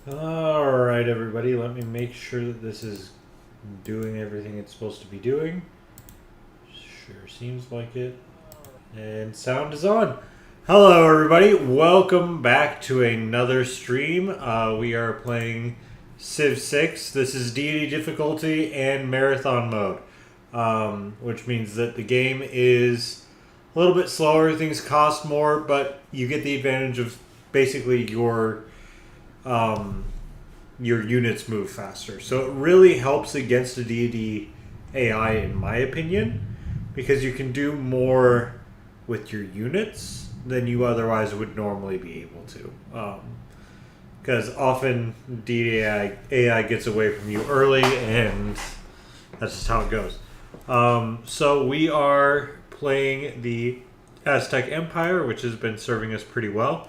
Alright, everybody, let me make sure that this is doing everything it's supposed to be doing. Sure seems like it. And sound is on. Hello, everybody. Welcome back to another stream. We are playing Civ 6. This is Deity difficulty and marathon mode, which means that the game is a little bit slower. Things cost more, but you get the advantage of basically your units move faster. So it really helps against the Deity AI, in my opinion, because you can do more with your units than you otherwise would normally be able to. Because often Deity AI gets away from you early, and that's just how it goes. So we are playing the Aztec Empire, which has been serving us pretty well.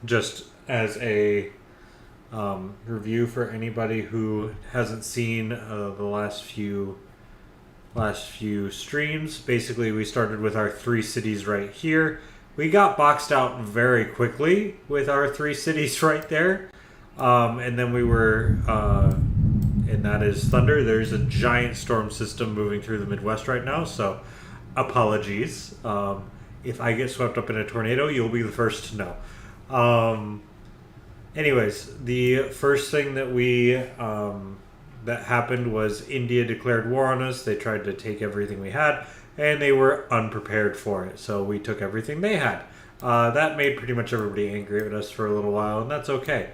Just as a review for anybody who hasn't seen the last few streams, basically we started with our 3 cities right here. We got boxed out very quickly with our 3 cities right there, and then we were, and that is Thunder. There's a giant storm system moving through the Midwest right now, so apologies. If I get swept up in a tornado, you'll be the first to know. Anyways, the first thing that that happened was India declared war on us. They tried to take everything we had, and they were unprepared for it. So we took everything they had. That made pretty much everybody angry at us for a little while, and that's okay.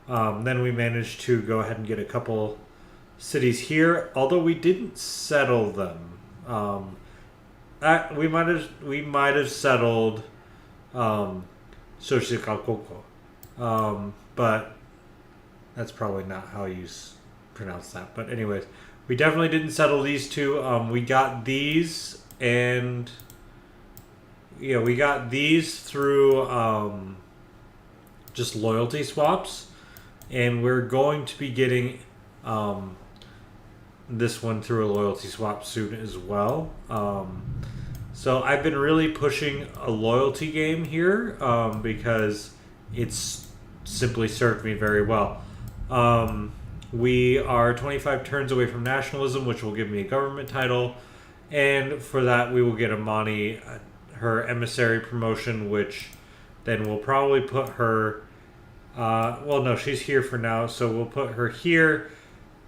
Then we managed to go ahead and get a couple cities here, although we didn't settle them. We might have settled Xochicalcoco. But that's probably not how you pronounce that. But anyways, we definitely didn't settle these two. We got these, and we got these through just loyalty swaps, and we're going to be getting this one through a loyalty swap soon as well. So I've been really pushing a loyalty game here because it's simply served me very well. We are 25 turns away from nationalism, which will give me a government title, and for that we will get Amani her emissary promotion, which then we'll probably put her well, no, she's here for now, so we'll put her here,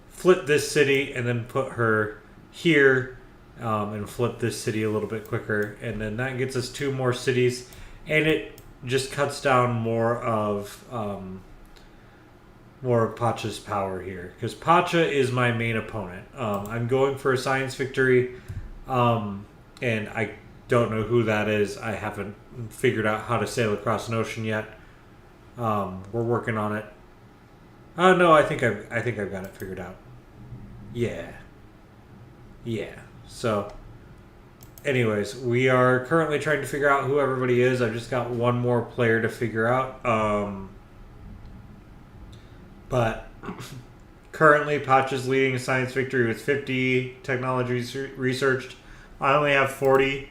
flip this city, and then put her here, and flip this city a little bit quicker, and then that gets us 2 more cities, and it just cuts down more of Pacha's power here, because Pacha is my main opponent. I'm going for a science victory, and I don't know who that is. I haven't figured out how to sail across an ocean yet. We're working on it. No, I think I've got it figured out. Yeah. So, anyways, we are currently trying to figure out who everybody is. I've just got one more player to figure out. But currently, Pacha's leading a science victory with 50 technologies researched. I only have 40.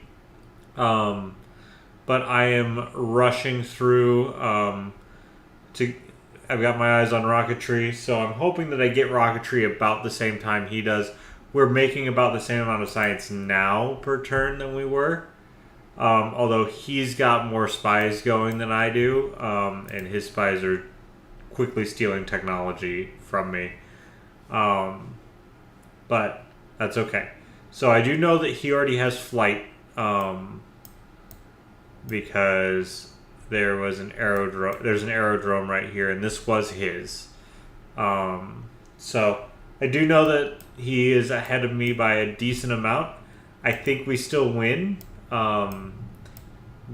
But I am rushing through I've got my eyes on rocketry, so I'm hoping that I get rocketry about the same time he does. We're making about the same amount of science now per turn than we were. Although he's got more spies going than I do, and his spies are quickly stealing technology from me. But that's okay. So I do know that he already has flight, because there's an aerodrome right here, and this was his. So I do know that he is ahead of me by a decent amount. I think we still win,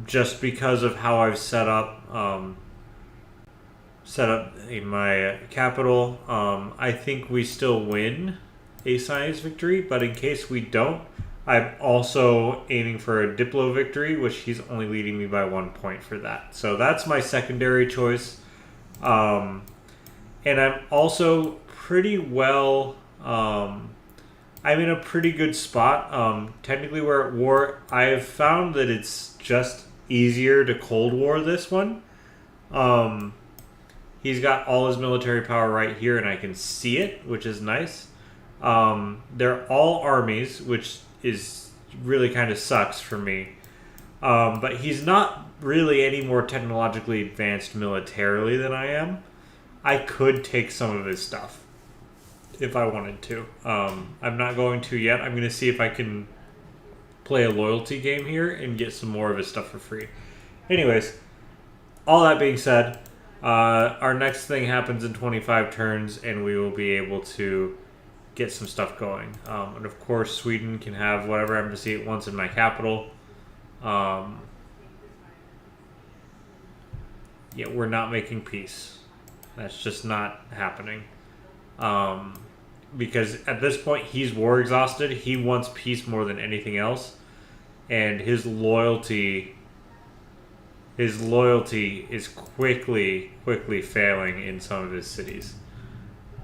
just because of how I've set up in my capital. I think we still win a science victory, but in case we don't, I'm also aiming for a Diplo victory, which he's only leading me by 1 point for that. So that's my secondary choice. And I'm also pretty well... I'm in a pretty good spot. Technically, we're at war. I have found that it's just easier to Cold War this one. He's got all his military power right here, and I can see it, which is nice. They're all armies, which is really kind of sucks for me. But he's not really any more technologically advanced militarily than I am. I could take some of his stuff if I wanted to. I'm not going to yet. I'm going to see if I can play a loyalty game here and get some more of his stuff for free. Anyways, all that being said, our next thing happens in 25 turns, and we will be able to get some stuff going. And of course, Sweden can have whatever embassy it wants in my capital. Yeah, we're not making peace. That's just not happening. Because at this point, he's war exhausted. He wants peace more than anything else. And his loyalty is quickly failing in some of his cities.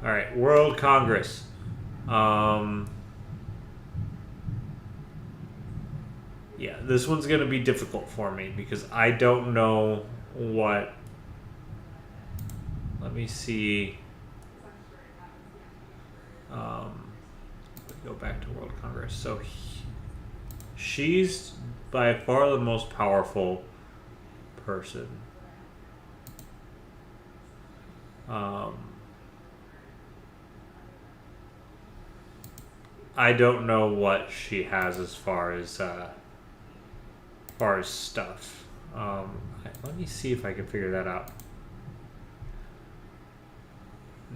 All right, World Congress. Yeah, this one's going to be difficult for me because I don't know what... Let me see. Go back to World Congress. So she's by far the most powerful person. I don't know what she has as far as stuff. Let me see if I can figure that out.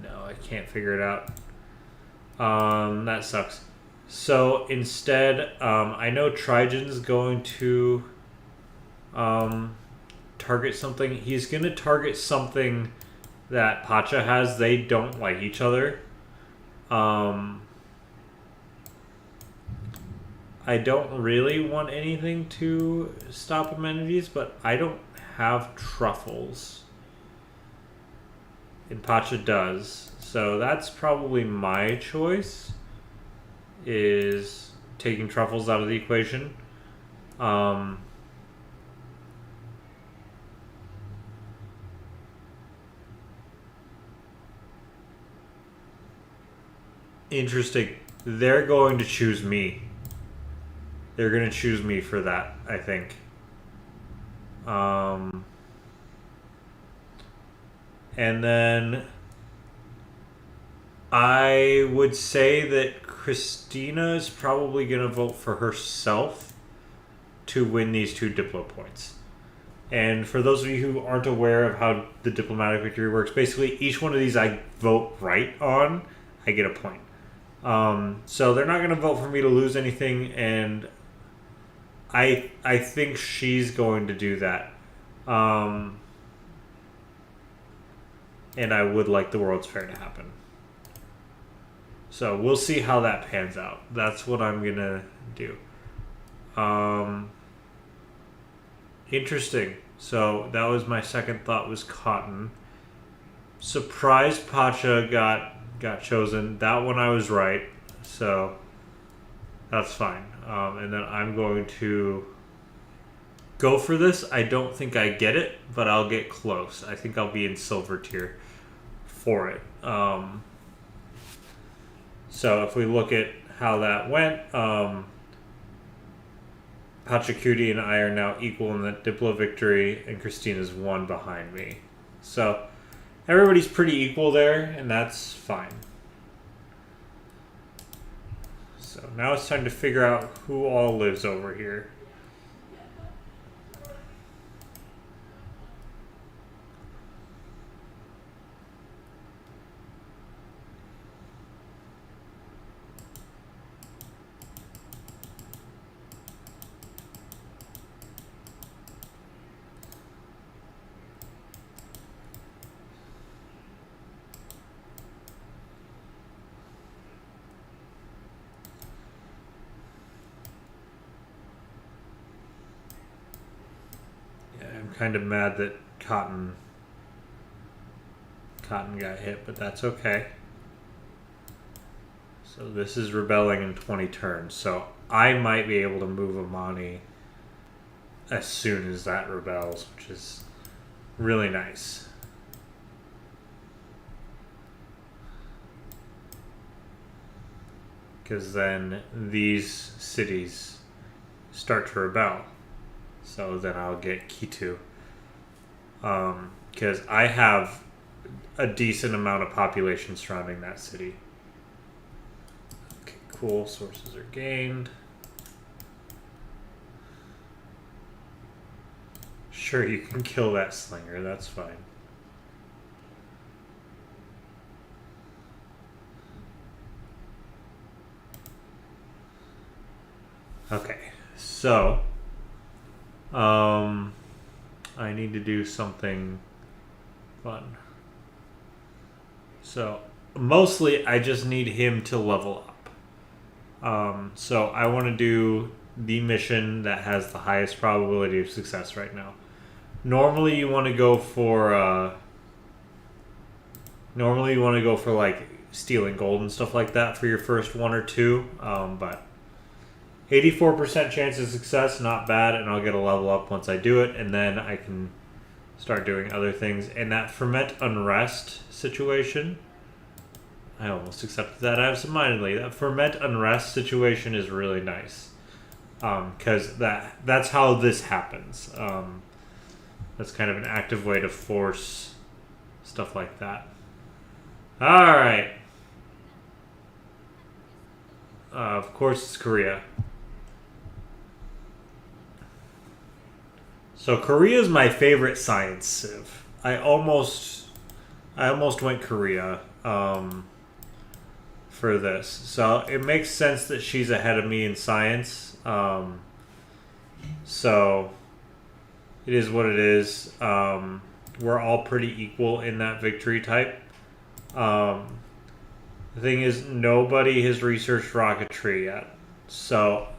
No, I can't figure it out. That sucks. So instead, I know Trajan's going to target something. He's going to target something that Pacha has. They don't like each other. I don't really want anything to stop amenities, but I don't have truffles. And Pacha does. So that's probably my choice, is taking truffles out of the equation. Interesting. They're going to choose me. They're going to choose me for that, I think. And then I would say that Christina is probably going to vote for herself to win these 2 Diplo points. And for those of you who aren't aware of how the diplomatic victory works, basically each one of these I vote right on, I get a point. So they're not going to vote for me to lose anything, and I think she's going to do that. And I would like the World's Fair to happen. So we'll see how that pans out. That's what I'm going to do. Interesting. So that was my second thought, was cotton. Surprised Pacha got chosen. That one I was right. So that's fine. And then I'm going to go for this. I don't think I get it, but I'll get close. I think I'll be in silver tier for it. So if we look at how that went, Pachacuti and I are now equal in the Diplo victory, and Christina's 1 behind me. So everybody's pretty equal there, and that's fine. So now it's time to figure out who all lives over here. Kind of mad that Cotton got hit, but that's okay. So this is rebelling in 20 turns. So I might be able to move Amani as soon as that rebels, which is really nice. because then these cities start to rebel. So then I'll get Kitu. Because I have a decent amount of population surrounding that city. Okay, cool. Sources are gained. Sure, you can kill that slinger. That's fine. Okay, so I need to do something fun. So mostly I just need him to level up. So I want to do the mission that has the highest probability of success right now. Normally you want to go for like stealing gold and stuff like that for your first one or two, but 84% chance of success, not bad, and I'll get a level up once I do it, and then I can start doing other things. And that ferment unrest situation, I almost accepted that absentmindedly. That ferment unrest situation is really nice, because that's how this happens. That's kind of an active way to force stuff like that. All right. Of course, it's Korea. So Korea is my favorite science civ. I almost went Korea for this. So it makes sense that she's ahead of me in science. So it is what it is. We're all pretty equal in that victory type. The thing is, nobody has researched rocketry yet. So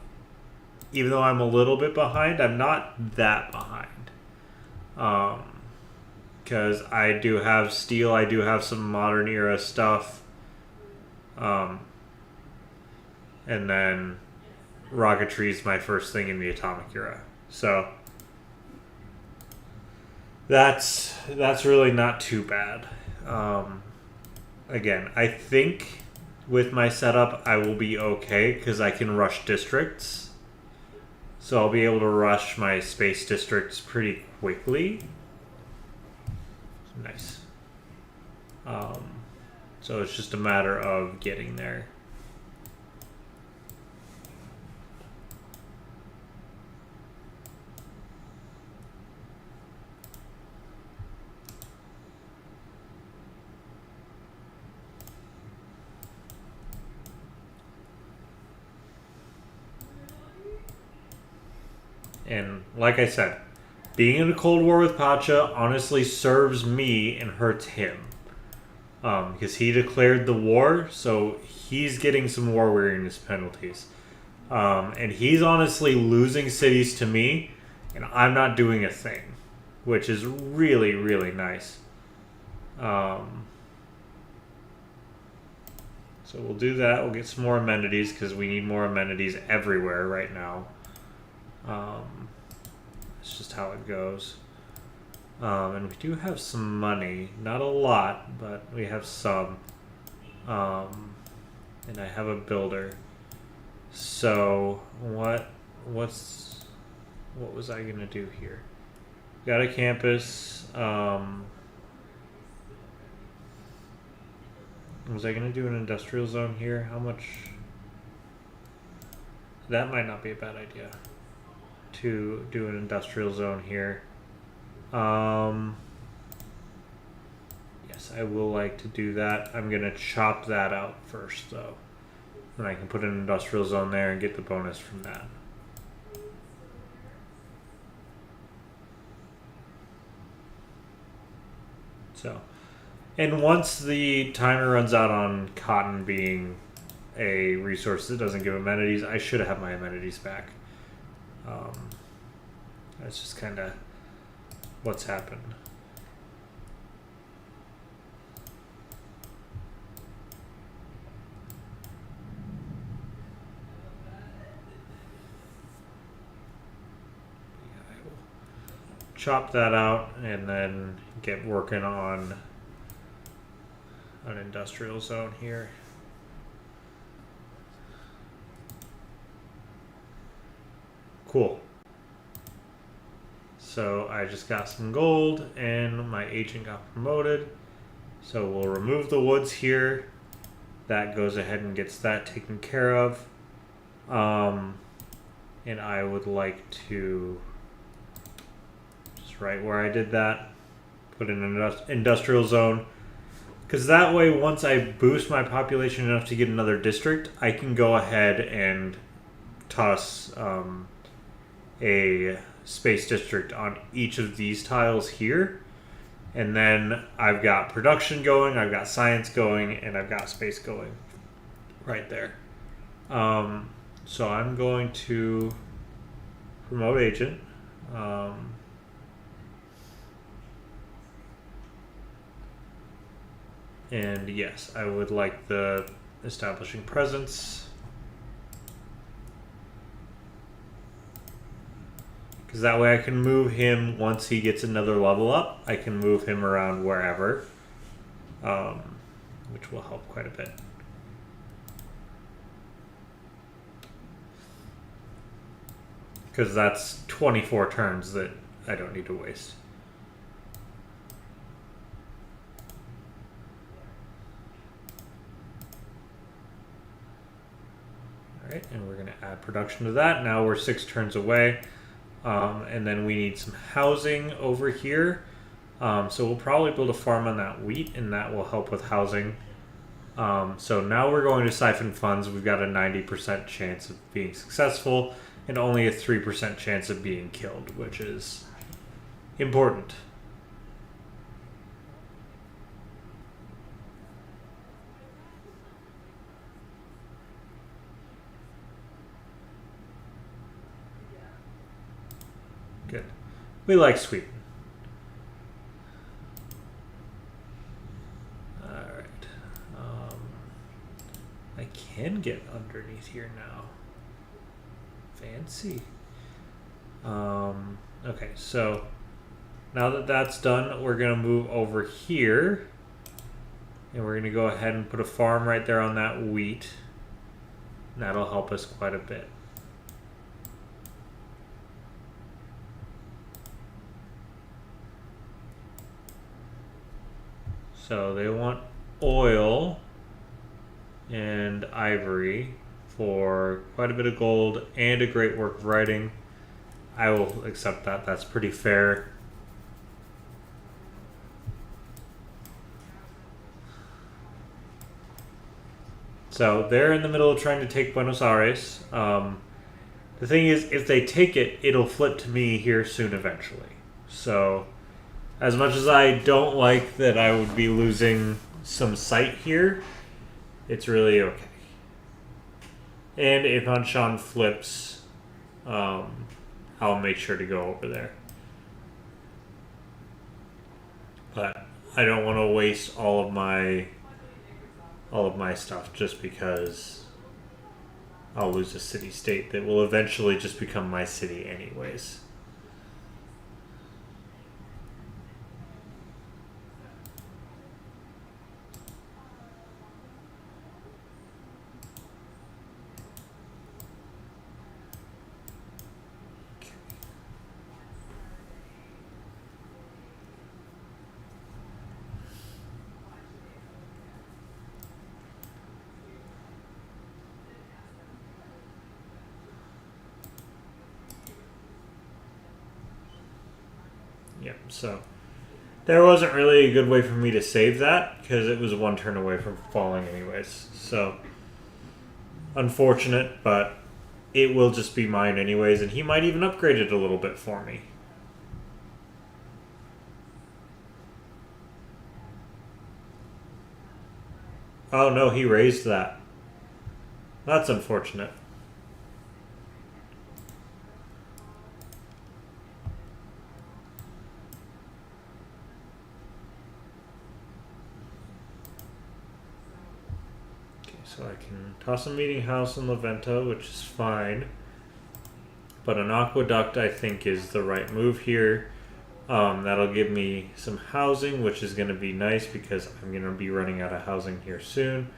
even though I'm a little bit behind, I'm not that behind. Because I do have steel, I do have some modern era stuff. And then rocketry is my first thing in the atomic era. So that's really not too bad. Again, I think with my setup I will be okay because I can rush districts. So I'll be able to rush my space districts pretty quickly. Nice. So it's just a matter of getting there. And like I said, being in a Cold War with Pacha honestly serves me and hurts him. Because he declared the war, so he's getting some war weariness penalties. And he's honestly losing cities to me, and I'm not doing a thing. Which is really, really nice. So we'll do that. We'll get some more amenities, because we need more amenities everywhere right now. It's just how it goes. And we do have some money. Not a lot, but we have some. And I have a builder. So what was I gonna do here? Got a campus. Was I gonna do an industrial zone here? How much? That might not be a bad idea. To do an industrial zone here. Yes, I will like to do that. I'm going to chop that out first, though. And I can put an industrial zone there and get the bonus from that. So, and once the timer runs out on cotton being a resource that doesn't give amenities, I should have my amenities back. That's just kind of what's happened. I will chop that out and then get working on an industrial zone here. Cool. So I just got some gold and my agent got promoted. So we'll remove the woods here. That goes ahead and gets that taken care of. And I would like to, just right where I did that, put in an industrial zone. Because that way, once I boost my population enough to get another district, I can go ahead and toss a space district on each of these tiles here. And then I've got production going, I've got science going, and I've got space going right there. So I'm going to promote agent. And yes, I would like the establishing presence. Because that way I can move him once he gets another level up. I can move him around wherever, which will help quite a bit. Because that's 24 turns that I don't need to waste. Alright, and we're going to add production to that. Now we're 6 turns away. And then we need some housing over here. So we'll probably build a farm on that wheat, and that will help with housing. So now we're going to siphon funds. We've got a 90% chance of being successful and only a 3% chance of being killed, which is important. Good. We like Sweden. Alright. I can get underneath here now. Fancy. Okay, so now that that's done, we're going to move over here. And we're going to go ahead and put a farm right there on that wheat. And that'll help us quite a bit. So they want oil and ivory for quite a bit of gold and a great work of writing. I will accept that. That's pretty fair. So they're in the middle of trying to take Buenos Aires. The thing is, if they take it, it'll flip to me here soon eventually. So as much as I don't like that I would be losing some sight here, it's really okay. And if Anshan flips, I'll make sure to go over there. But I don't want to waste all of my stuff just because I'll lose a city-state that will eventually just become my city anyways. Yep, so there wasn't really a good way for me to save that because it was one turn away from falling anyways. So unfortunate, but it will just be mine anyways, and he might even upgrade it a little bit for me. Oh no, he raised that. That's unfortunate. So I can toss a meeting house in Levento, which is fine. But an aqueduct, I think, is the right move here. That'll give me some housing, which is going to be nice because I'm going to be running out of housing here soon.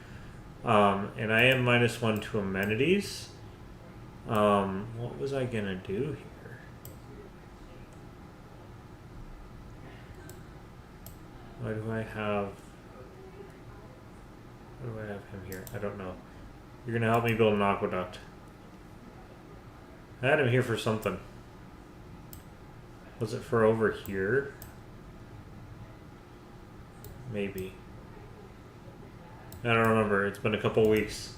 And I am -1 to amenities. What was I gonna do here? Why do I have him here? I don't know. You're gonna help me build an aqueduct. I had him here for something. Was it for over here? Maybe. I don't remember. It's been a couple weeks.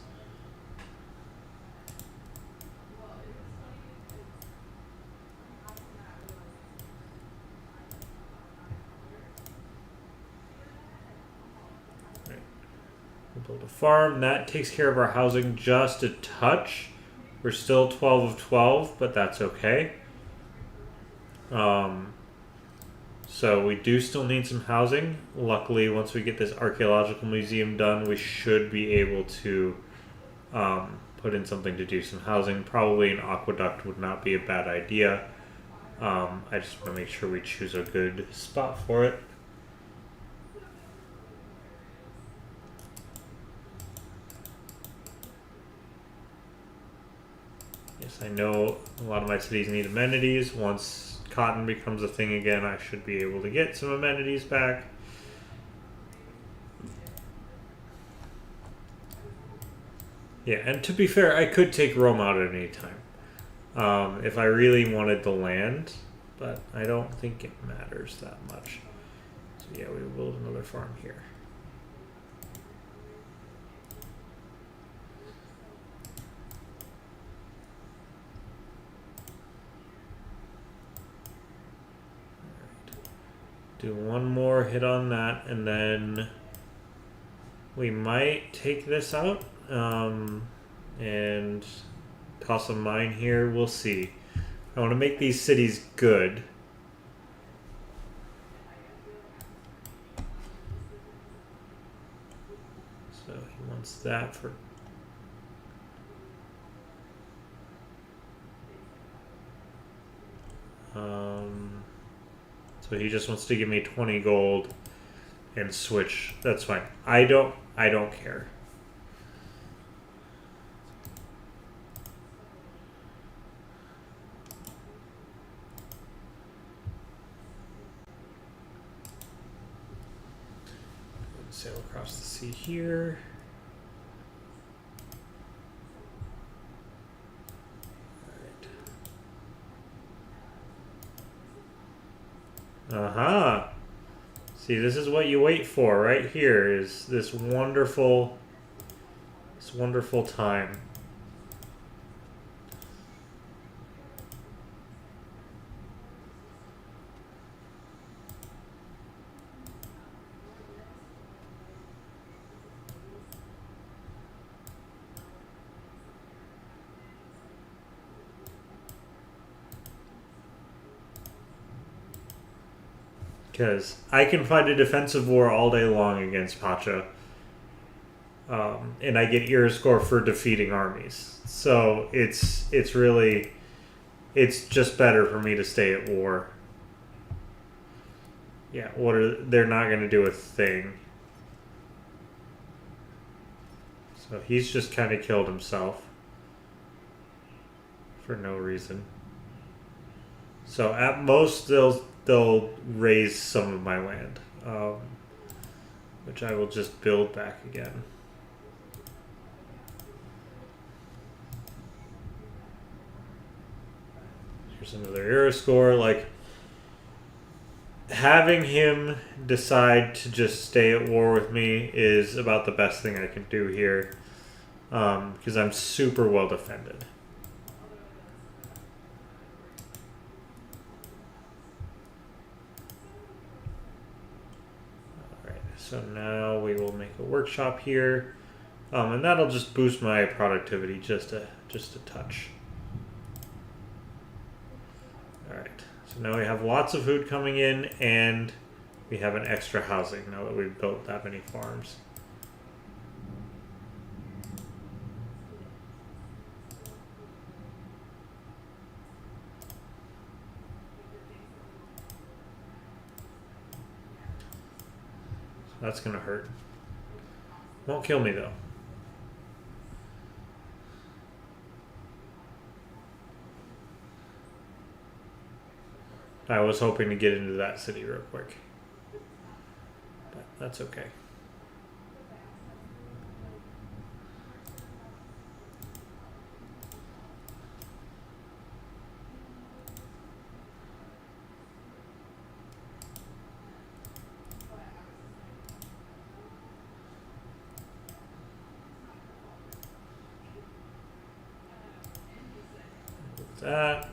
Right. We'll build a farm. That takes care of our housing just a touch. We're still 12 of 12, but that's okay. So we do still need some housing. Luckily, once we get this archaeological museum done, we should be able to put in something to do some housing. Probably an aqueduct would not be a bad idea. I just want to make sure we choose a good spot for it. Yes, I know a lot of my cities need amenities. Once cotton becomes a thing again, I should be able to get some amenities back. Yeah, and to be fair, I could take Rome out at any time if I really wanted the land, but I don't think it matters that much. So yeah, we will build another farm here. Do one more hit on that, and then we might take this out and toss a mine here. We'll see. I want to make these cities good. So he wants that for... So he just wants to give me 20 gold and switch. That's fine. I don't care. Sail across the sea here. Aha! See, this is what you wait for right here, is this wonderful time. Because I can fight a defensive war all day long against Pacha. And I get era score for defeating armies. So it's just better for me to stay at war. Yeah, they're not going to do a thing. So he's just kind of killed himself. For no reason. So at most they'll raise some of my land, which I will just build back again. Here's another era score. Like, having him decide to just stay at war with me is about the best thing I can do here, because I'm super well defended. So now we will make a workshop here, and that'll just boost my productivity just a touch. All right. So now we have lots of food coming in, and we have an extra housing now that we've built that many farms. That's gonna hurt. Won't kill me though. I was hoping to get into that city real quick. But that's okay. That.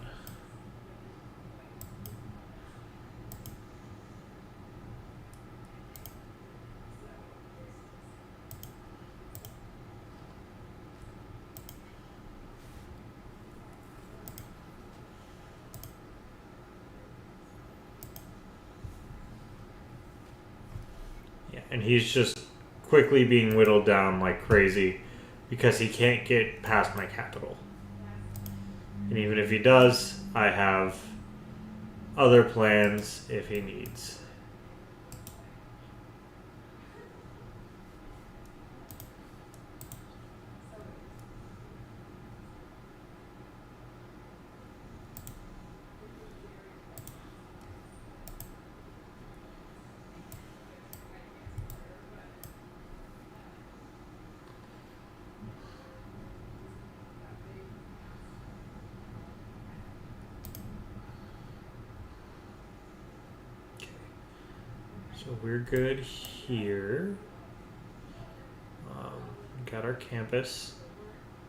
Yeah, and he's just quickly being whittled down like crazy because he can't get past my capital. And even if he does, I have other plans if he needs. So we're good here. Got our campus.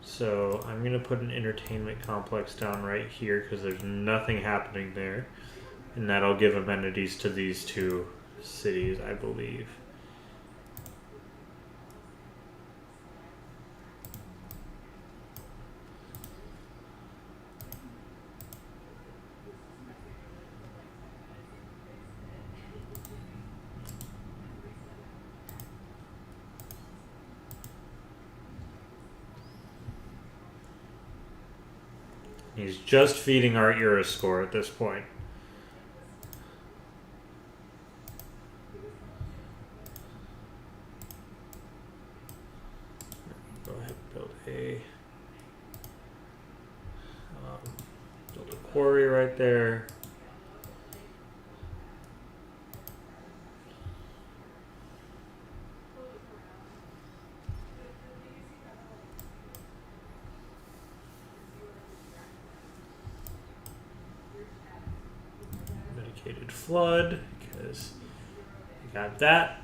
So I'm going to put an entertainment complex down right here because there's nothing happening there. And that'll give amenities to these two cities, I believe. He's just feeding our era score at this point. Go ahead and build a quarry right there. Medicated flood because we got that.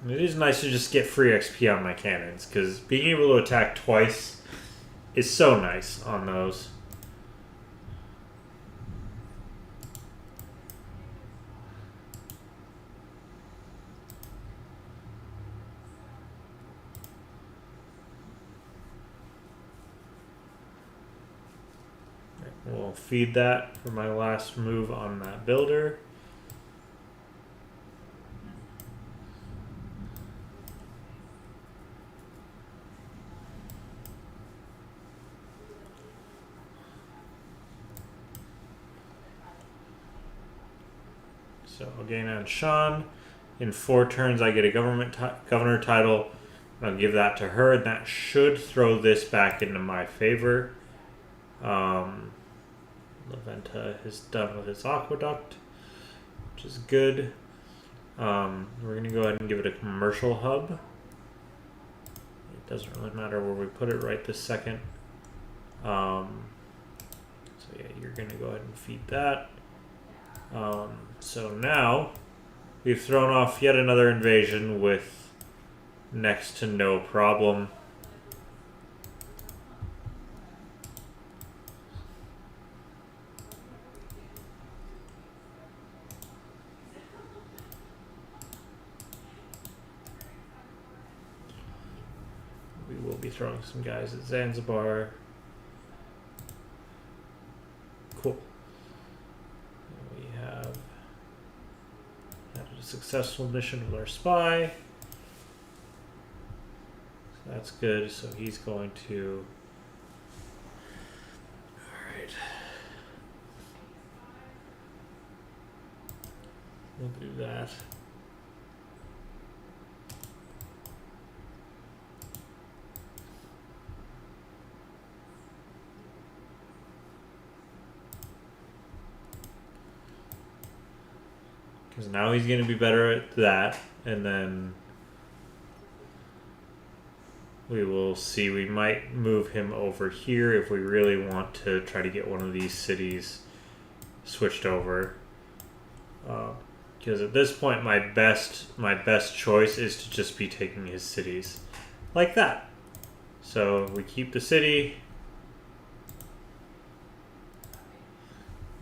It is nice to just get free XP on my cannons, because being able to attack twice is so nice on those. We'll feed that for my last move on that builder. So I'll gain on Sean. In 4 turns, I get a governor title. I'll give that to her, and that should throw this back into my favor. Laventa is done with his aqueduct, which is good. We're going to go ahead and give it a commercial hub. It doesn't really matter where we put it right this second. So yeah, you're going to go ahead and feed that. So now we've thrown off yet another invasion with next to no problem. We will be throwing some guys at Zanzibar. Cool. We have had a successful mission with our spy. So that's good. So he's going to... Alright. do that. Because now he's going to be better at that, and then we will see. We might move him over here if we really want to try to get one of these cities switched over. Because at this point, my best choice is to just be taking his cities, like that. So we keep the city.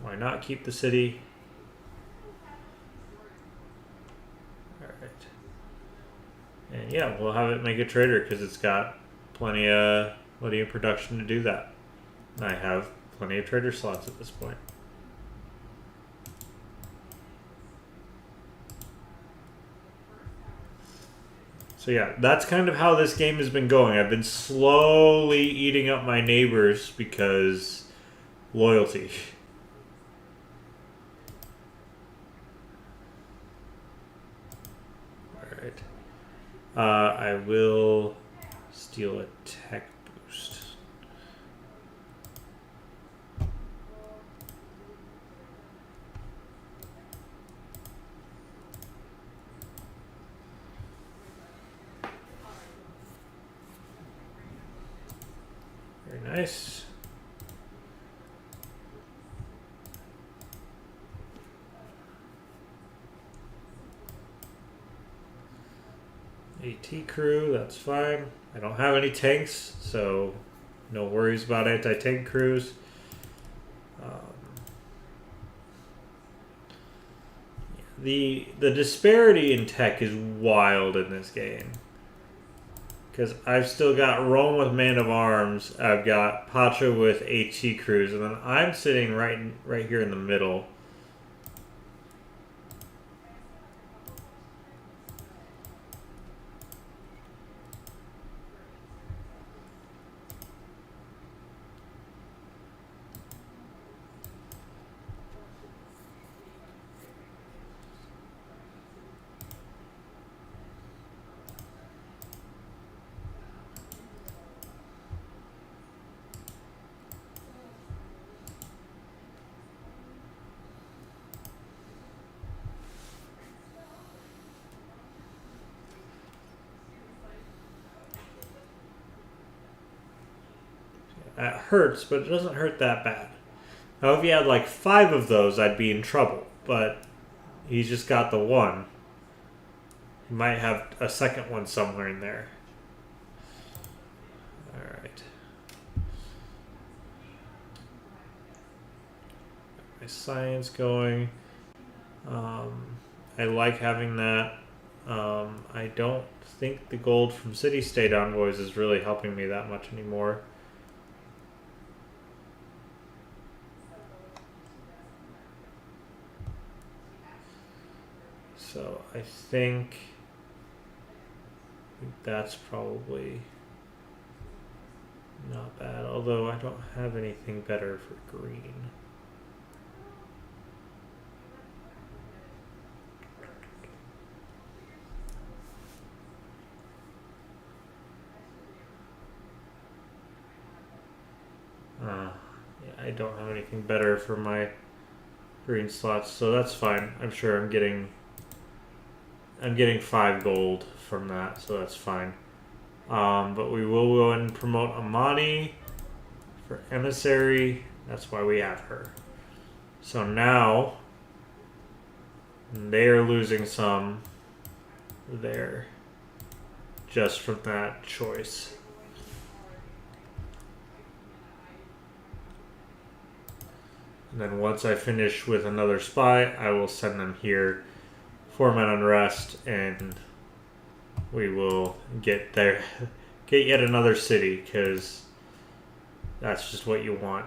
Why not keep the city? And yeah, we'll have it make a trader because it's got plenty of production to do that. I have plenty of trader slots at this point. So yeah, that's kind of how this game has been going. I've been slowly eating up my neighbors because loyalty. Alright. I will steal a tech boost. Very nice. AT crew, that's fine. I don't have any tanks, so no worries about anti-tank crews. The disparity in tech is wild in this game. Because I've still got Rome with Man of Arms, I've got Pacha with AT crews, and then I'm sitting right here in the middle. That hurts, but it doesn't hurt that bad. Now, if he had like 5 of those, I'd be in trouble. But he's just got the one. He might have a second one somewhere in there. Alright. My science going. I like having that. I don't think the gold from city-state envoys is really helping me that much anymore. So I think that's probably not bad, although I don't have anything better for green. Yeah, I don't have anything better for my green slots, so that's fine. I'm sure I'm getting 5 gold from that, so that's fine. But we will go and promote Amani for emissary. That's why we have her. So now they are losing some there just from that choice. And then once I finish with another spy, I will send them here for my unrest, and we will get yet another city, because that's just what you want.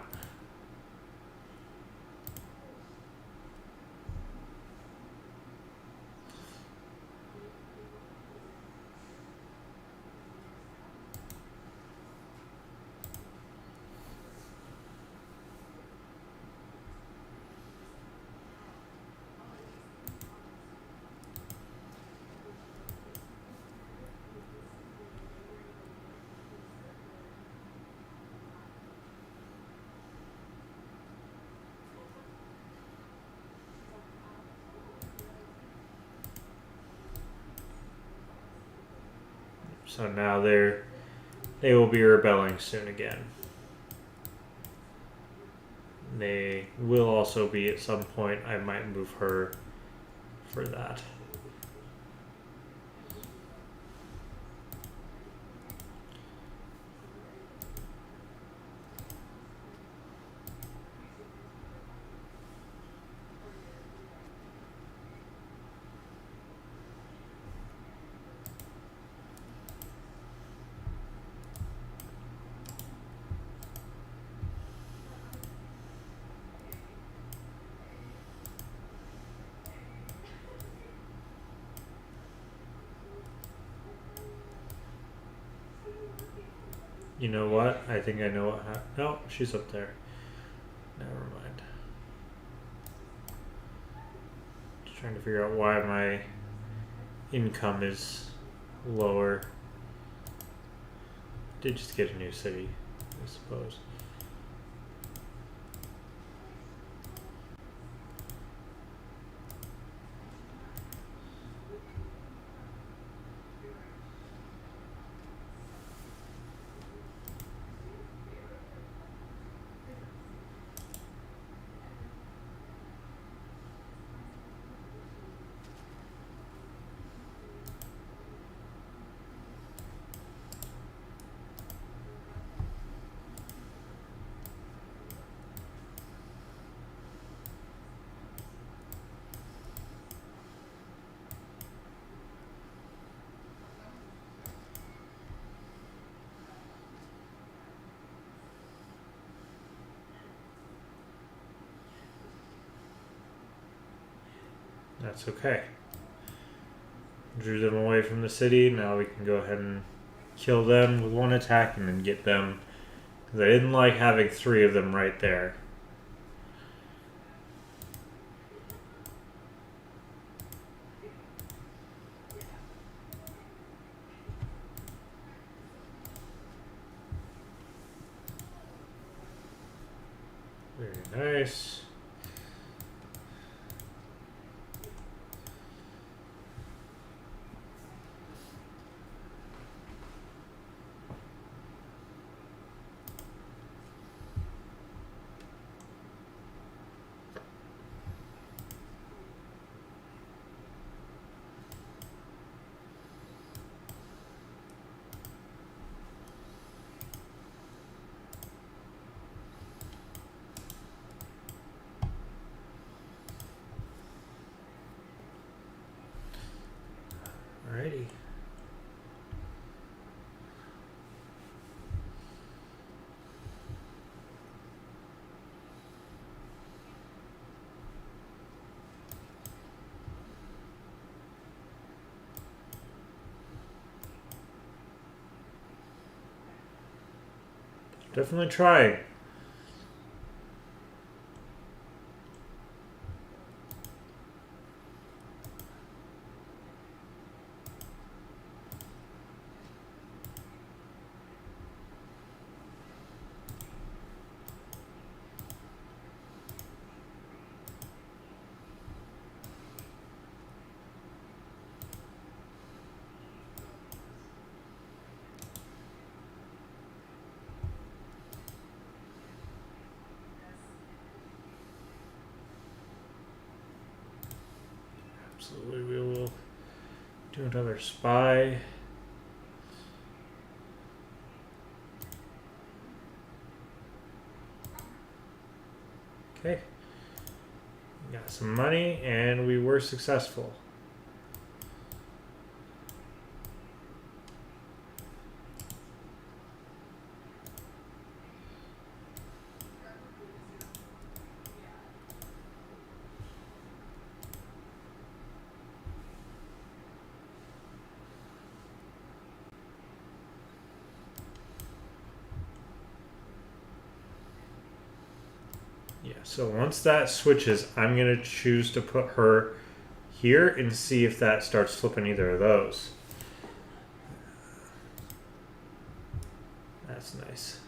So now they will be rebelling soon again. They will also be at some point. I might move her for that. You know what? I think I know what happened. No, she's up there. Never mind. Just trying to figure out why my income is lower. Did just get a new city, I suppose. That's okay. Drew them away from the city. Now we can go ahead and kill them with one attack and then get them. Because I didn't like having 3 of them right there. Very nice. Alrighty. Definitely trying. Absolutely, we will do another spy. Okay. Got some money and we were successful. Yeah, so once that switches, I'm going to choose to put her here and see if that starts flipping either of those. That's nice.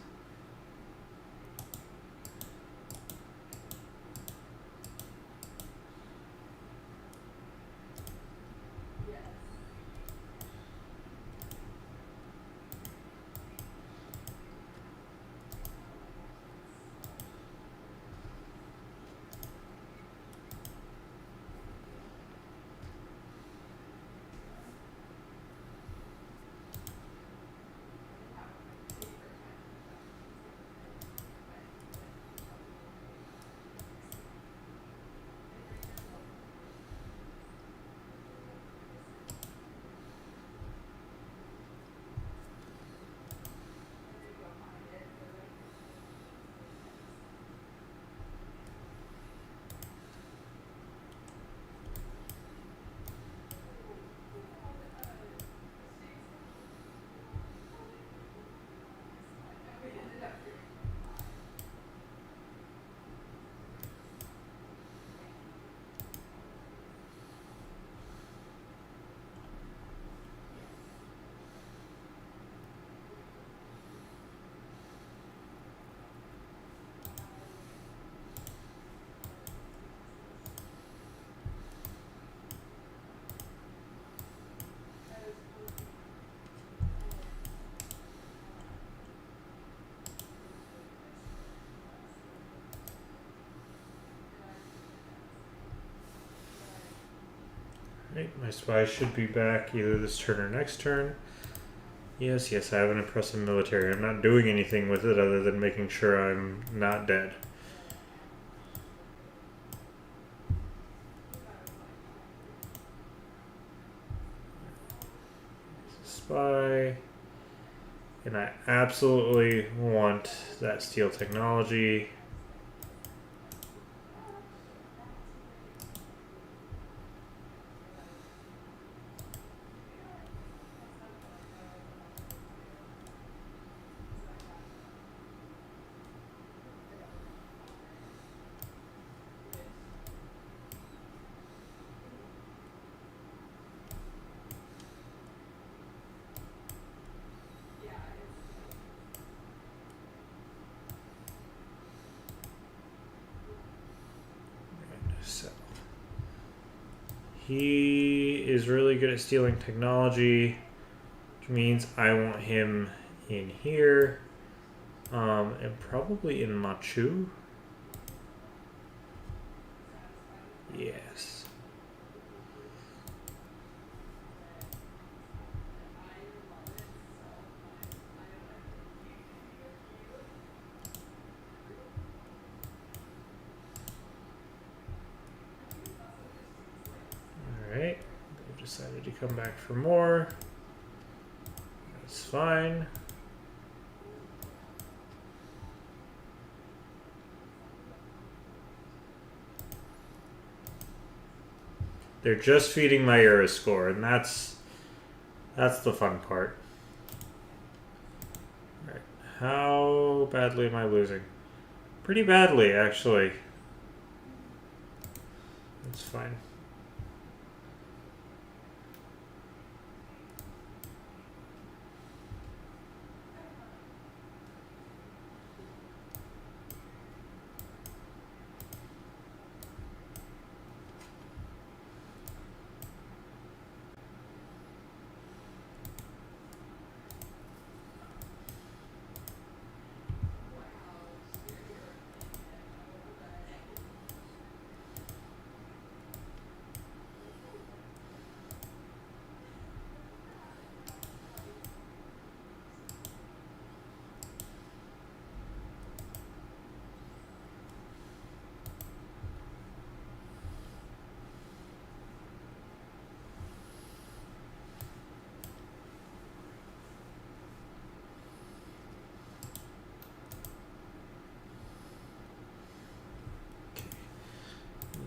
Right, my spy should be back either this turn or next turn. Yes, I have an impressive military. I'm not doing anything with it other than making sure I'm not dead. Spy. And I absolutely want that steel technology. So he is really good at stealing technology, which means I want him in here, and probably in Machu. Yes. Alright, they've decided to come back for more. That's fine. They're just feeding my era score, and that's the fun part. Alright, how badly am I losing? Pretty badly, actually. That's fine.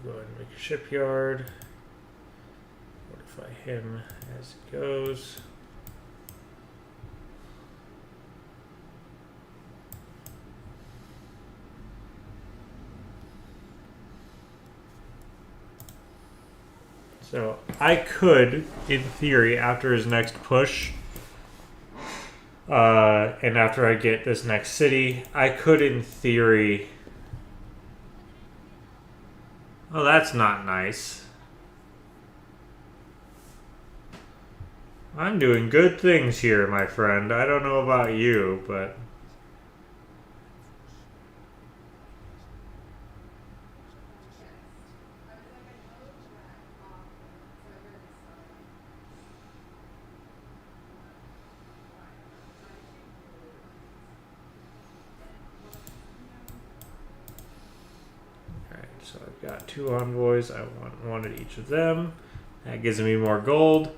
Go ahead and make a shipyard. Fortify him as it goes. So I could, in theory, after his next push, and after I get this next city, I could, in theory... Oh, that's not nice. I'm doing good things here, my friend. I don't know about you, but... So I've got 2 envoys. I want one at each of them. That gives me more gold.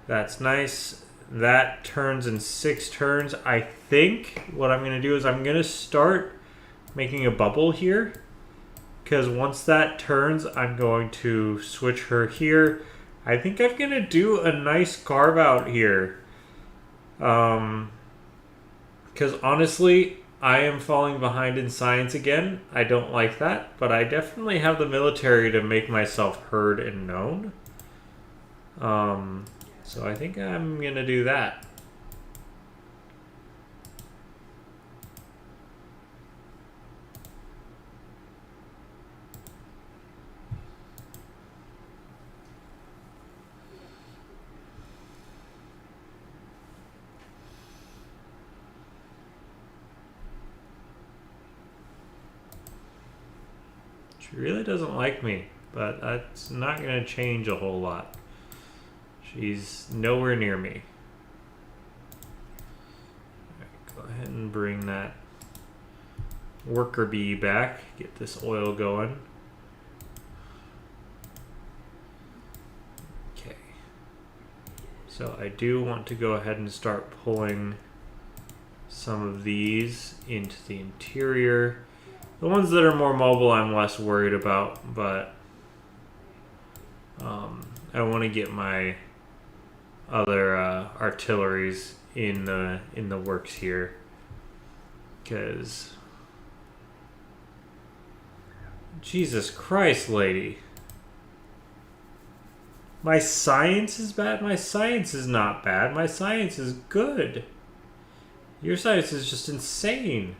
That's nice. That turns in 6 turns. I think what I'm going to do is I'm going to start making a bubble here. Because once that turns, I'm going to switch her here. I think I'm going to do a nice carve out here. Because honestly... I am falling behind in science again. I don't like that, but I definitely have the military to make myself heard and known. So I think I'm going to do that. She really doesn't like me, but that's not going to change a whole lot. She's nowhere near me. Alright, go ahead and bring that worker bee back. Get this oil going. Okay. So I do want to go ahead and start pulling some of these into the interior. The ones that are more mobile I'm less worried about, but I want to get my other artilleries in the works here, because Jesus Christ, lady. My science is bad? My science is not bad. My science is good. Your science is just insane.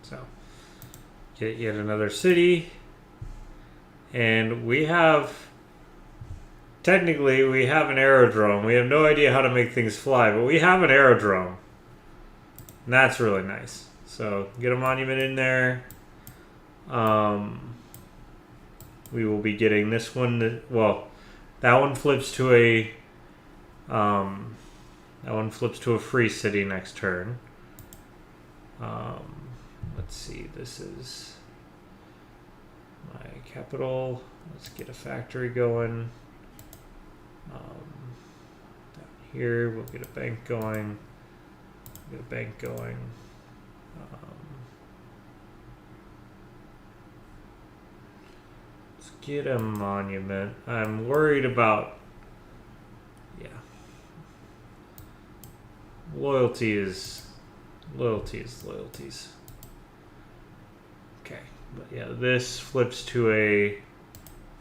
So, get yet another city. And we have, technically, we have an aerodrome. We have no idea how to make things fly, but we have an aerodrome. And that's really nice. So, get a monument in there. We will be getting this one, well, that one flips to a, free city next turn. Let's see, this is my capital. Let's get a factory going. Down here, we'll get a bank going. Let's get a monument. I'm worried about, loyalties. Okay, but yeah, this flips to a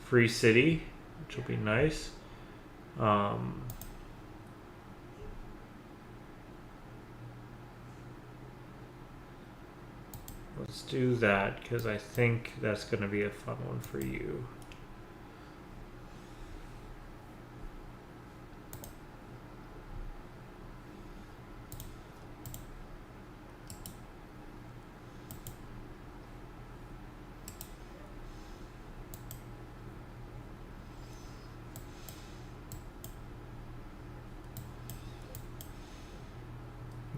free city, which will be nice. Let's do that, because I think that's going to be a fun one for you.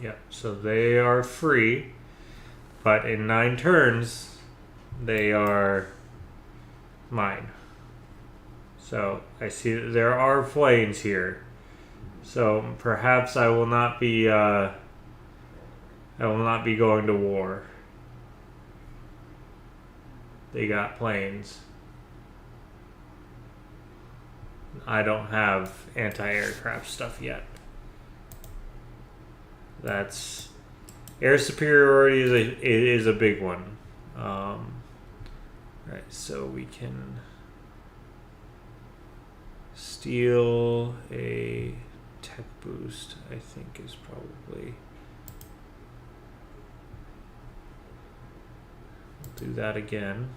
Yep, so they are free, but in 9 turns, they are mine. So I see that there are flames here. So perhaps I will not be going to war. They got planes. I don't have anti-aircraft stuff yet. That's air superiority is a big one. Right, so we can steal a tech boost. I think is probably do that again.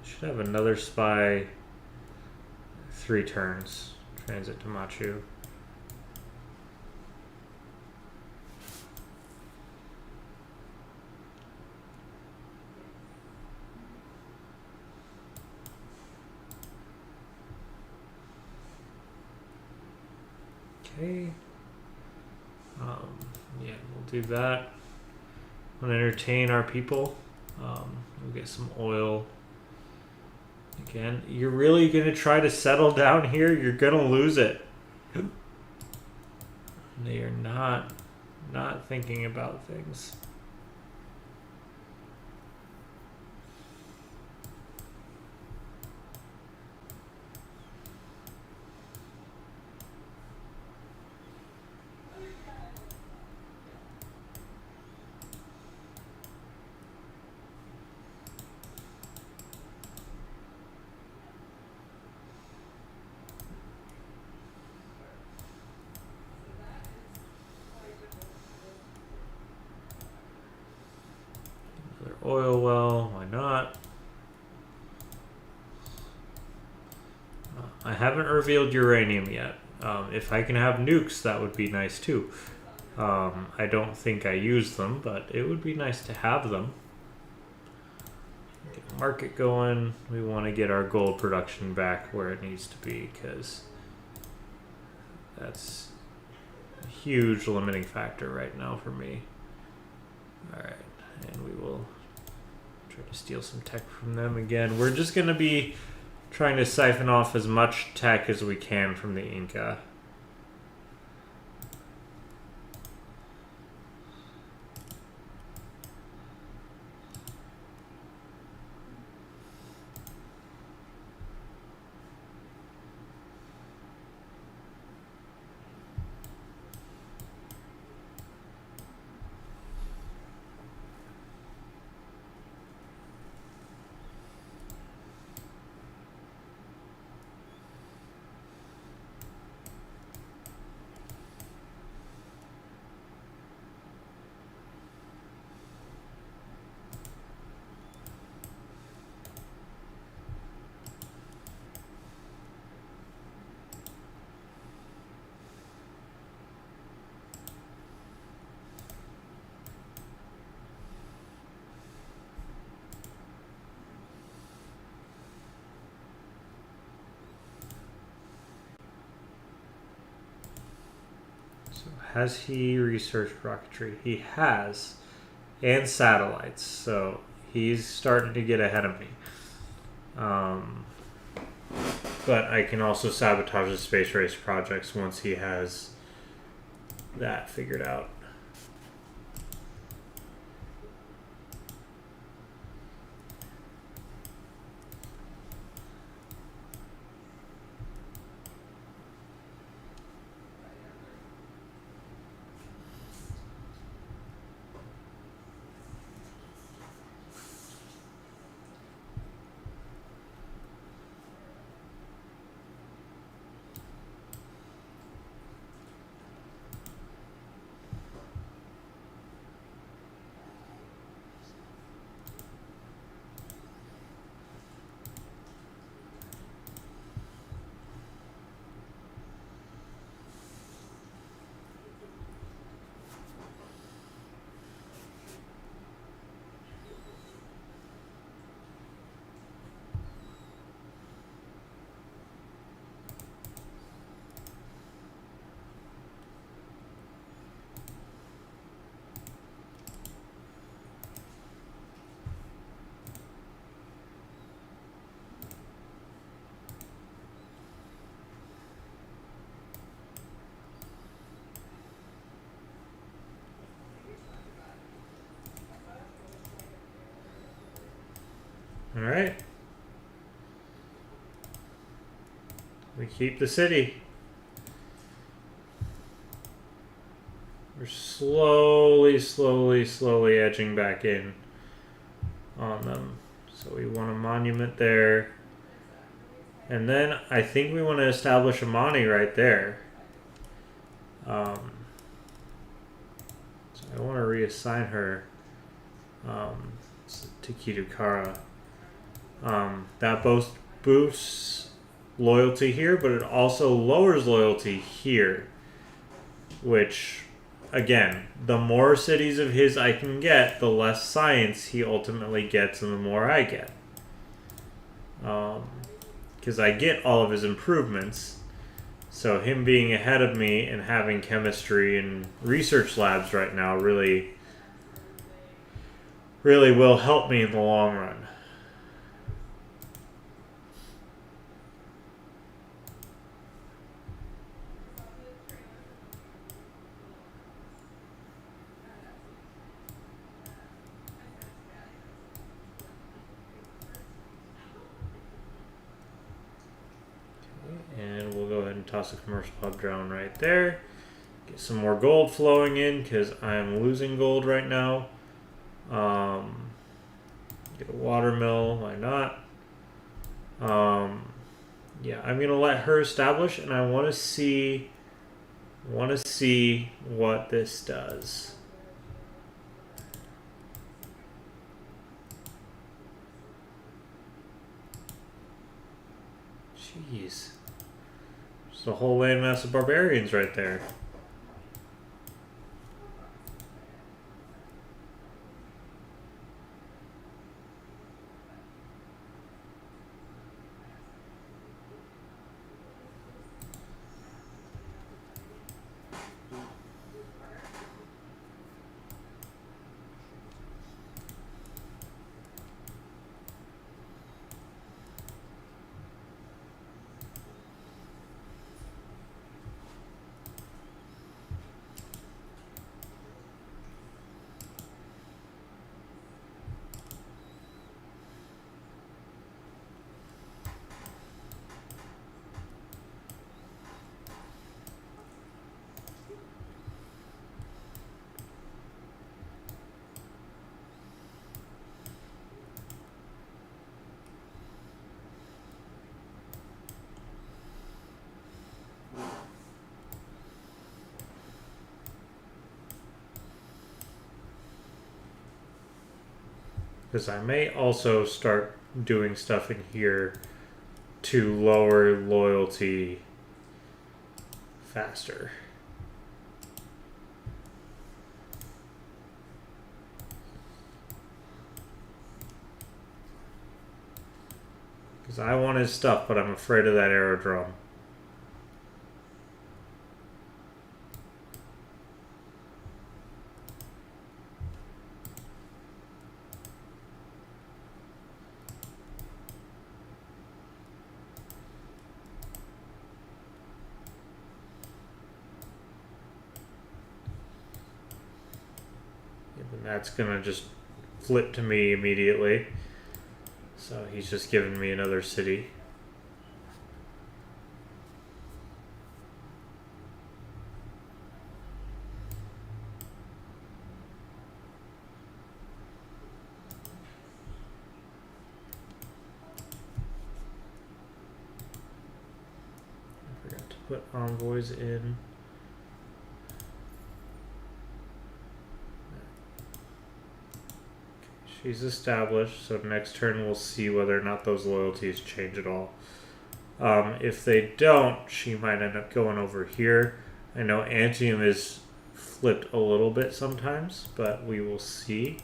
Should have another spy 3 turns. Transit to Machu. Okay. Yeah, we'll do that. We'll entertain our people. We'll get some oil. Again, you're really going to try to settle down here? You're going to lose it. They are not thinking about things. Oil well, why not? I haven't revealed uranium yet. If I can have nukes, that would be nice too. I don't think I use them, but it would be nice to have them. Get the market going. We want to get our gold production back where it needs to be, because that's a huge limiting factor right now for me. Alright, and we will try to steal some tech from them again. We're just going to be trying to siphon off as much tech as we can from the Inca. Has he researched rocketry? He has. And satellites. So he's starting to get ahead of me. But I can also sabotage the space race projects once he has that figured out. Alright. We keep the city. We're slowly edging back in on them. So we want a monument there. And then I think we want to establish a Mani right there. reassign her to Kidukara. That both boosts loyalty here, but it also lowers loyalty here. Which, again, the more cities of his I can get, the less science he ultimately gets and the more I get. Because I get all of his improvements. So him being ahead of me and having chemistry and research labs right now really will help me in the long run. And we'll go ahead and toss a commercial hub drone right there. Get some more gold flowing in because I'm losing gold right now. Get a watermill, why not? Yeah, I'm gonna let her establish, and I want to see what this does. Jeez. There's a whole landmass of barbarians right there. Because I may also start doing stuff in here to lower loyalty faster. Because I want his stuff, but I'm afraid of that aerodrome. And that's gonna just flip to me immediately. So he's just giving me another city. I forgot to put envoys in. She's established, so next turn we'll see whether or not those loyalties change at all. If they don't, she might end up going over here. I know Antium is flipped a little bit sometimes, but we will see.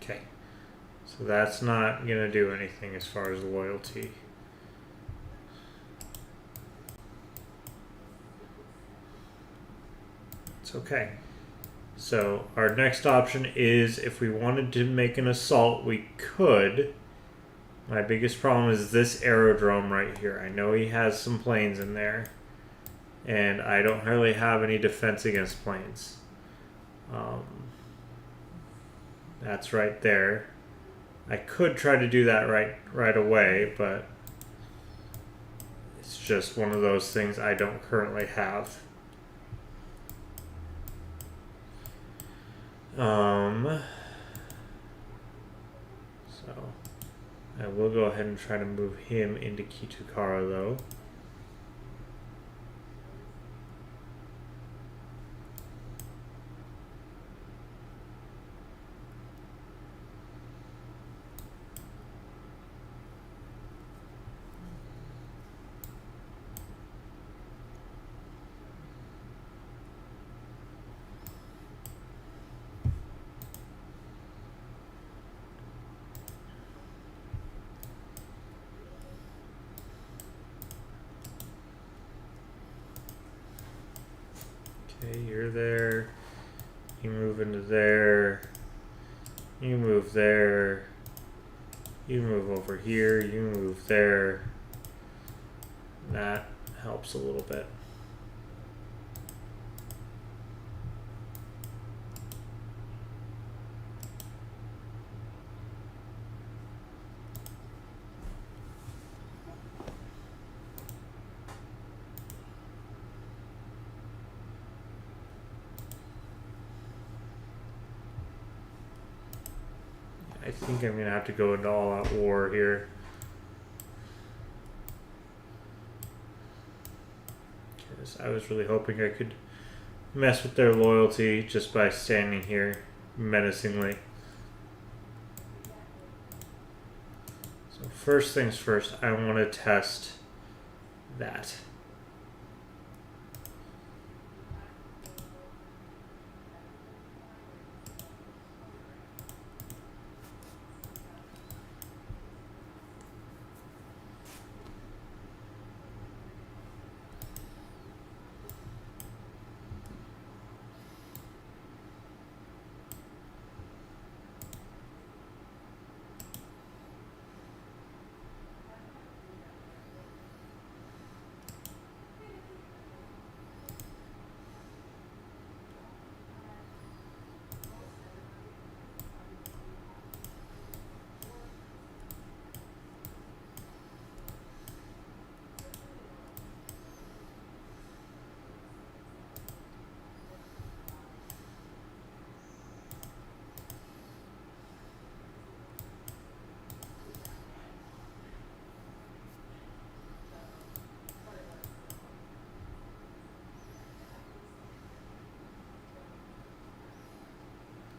Okay, so that's not going to do anything as far as loyalty. It's okay. So our next option is if we wanted to make an assault, we could. My biggest problem is this aerodrome right here. I know he has some planes in there, and I don't really have any defense against planes. That's right there. I could try to do that right away, but it's just one of those things I don't currently have. So I will go ahead and try to move him into Kitukara though. Okay, you're there. You move into there. You move there. You move over here. You move there. That helps a little bit. I think I'm going to have to go into all-out war here. Because I was really hoping I could mess with their loyalty just by standing here menacingly. So first things first, I want to test that.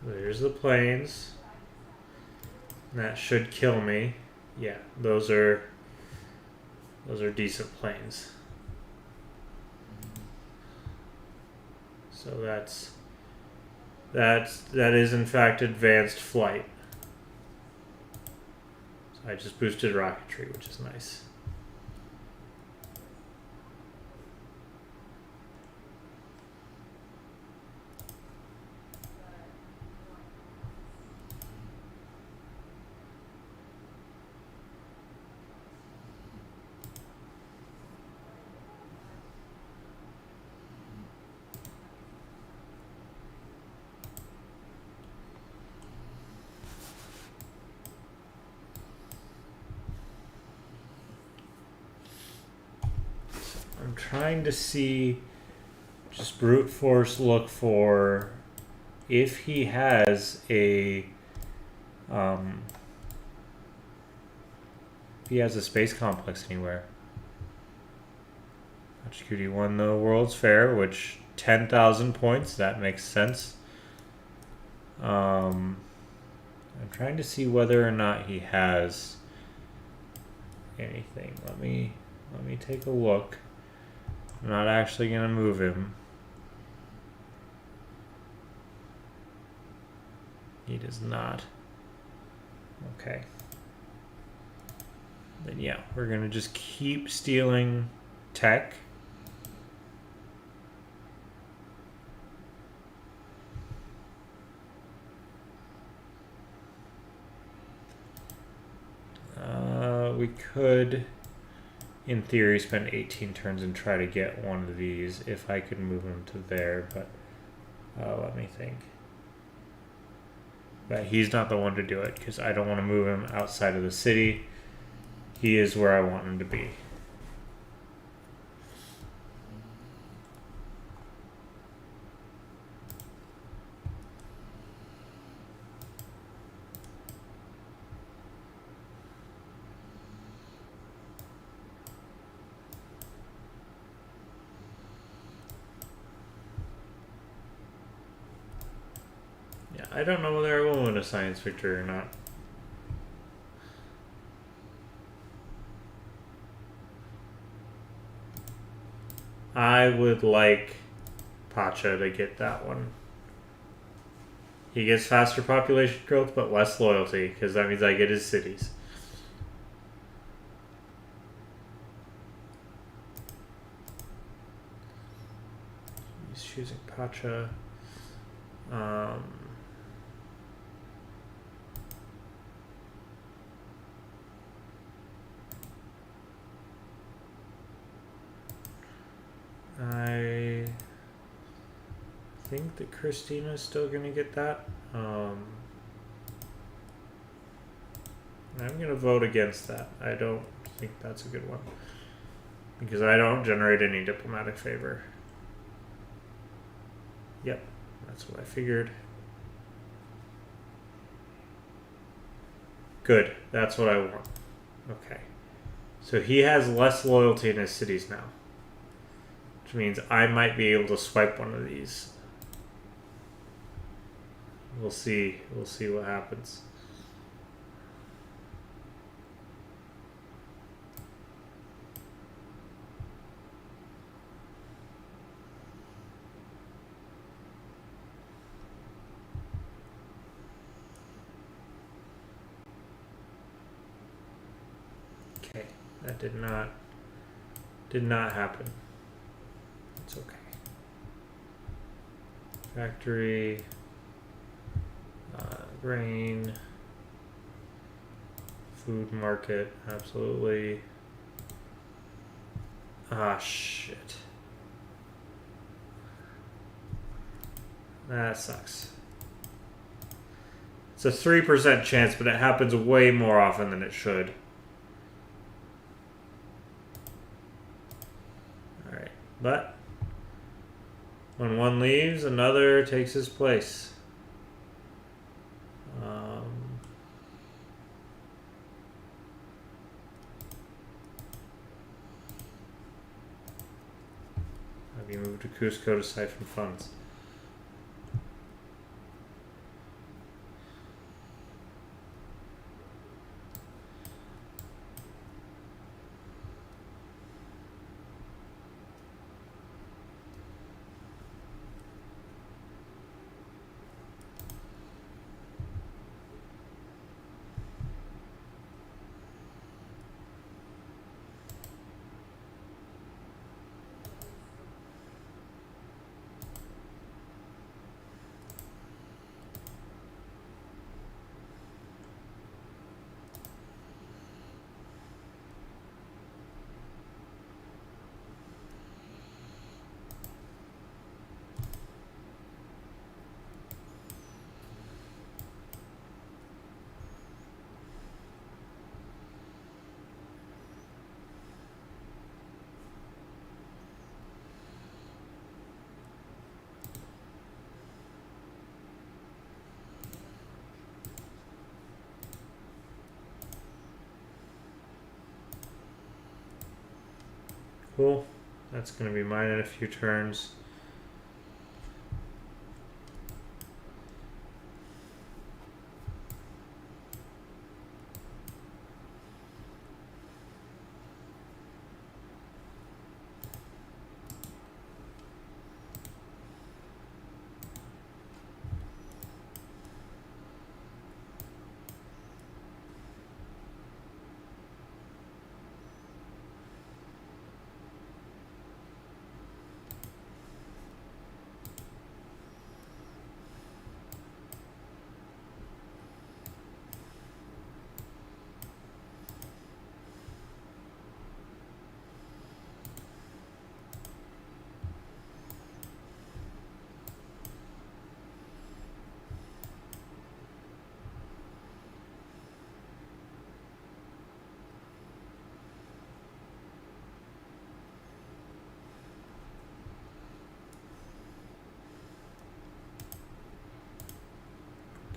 There's the planes. That should kill me. Yeah, those are decent planes. So that is in fact advanced flight. So I just boosted rocketry, which is nice. I'm trying to see, just brute force look for if he has a space complex anywhere. HQD won the World's Fair, which 10,000 points, that makes sense. I'm trying to see whether or not he has anything. Let me take a look. I'm not actually going to move him. He does not. Okay. Then yeah, we're going to just keep stealing tech. We could, in theory, spend 18 turns and try to get one of these if I could move him to there, but let me think. But he's not the one to do it because I don't want to move him outside of the city. He is where I want him to be. I don't know whether I will win a science victory or not. I would like Pacha to get that one. He gets faster population growth, but less loyalty, because that means I get his cities. He's choosing Pacha. I think that Christina's still going to get that. I'm going to vote against that. I don't think that's a good one. Because I don't generate any diplomatic favor. Yep, that's what I figured. Good, that's what I want. Okay. So he has less loyalty in his cities now. Which means I might be able to swipe one of these. We'll see. We'll see what happens. Okay, that did not happen. It's okay. Factory, grain, food market, absolutely. Ah, shit. That sucks. It's a 3% chance, but it happens way more often than it should. Alright, but when one leaves, another takes his place. Have you moved to Cusco to siphon funds? Cool. That's going to be mine in a few turns.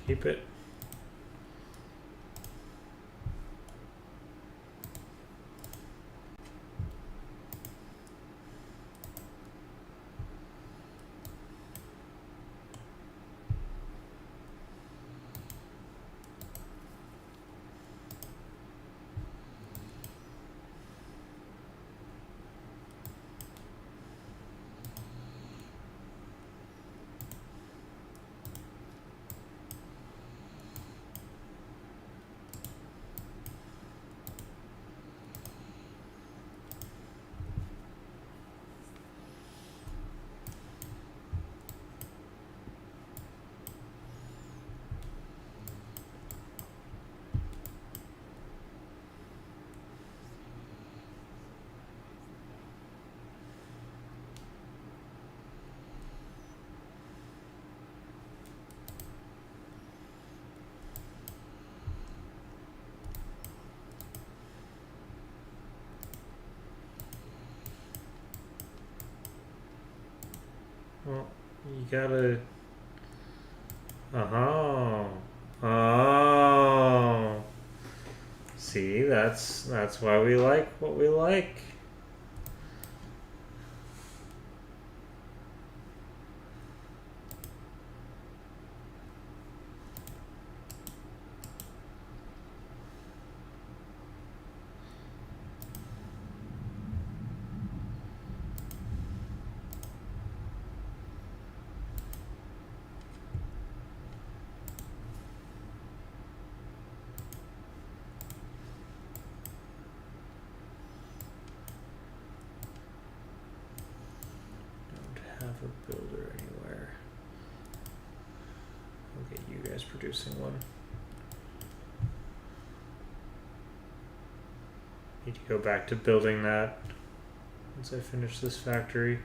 Keep it. Well, you gotta... Oh. Oh. See, that's why we like what we like. Have a builder anywhere. I'll get you guys producing one. Need to go back to building that once I finish this factory.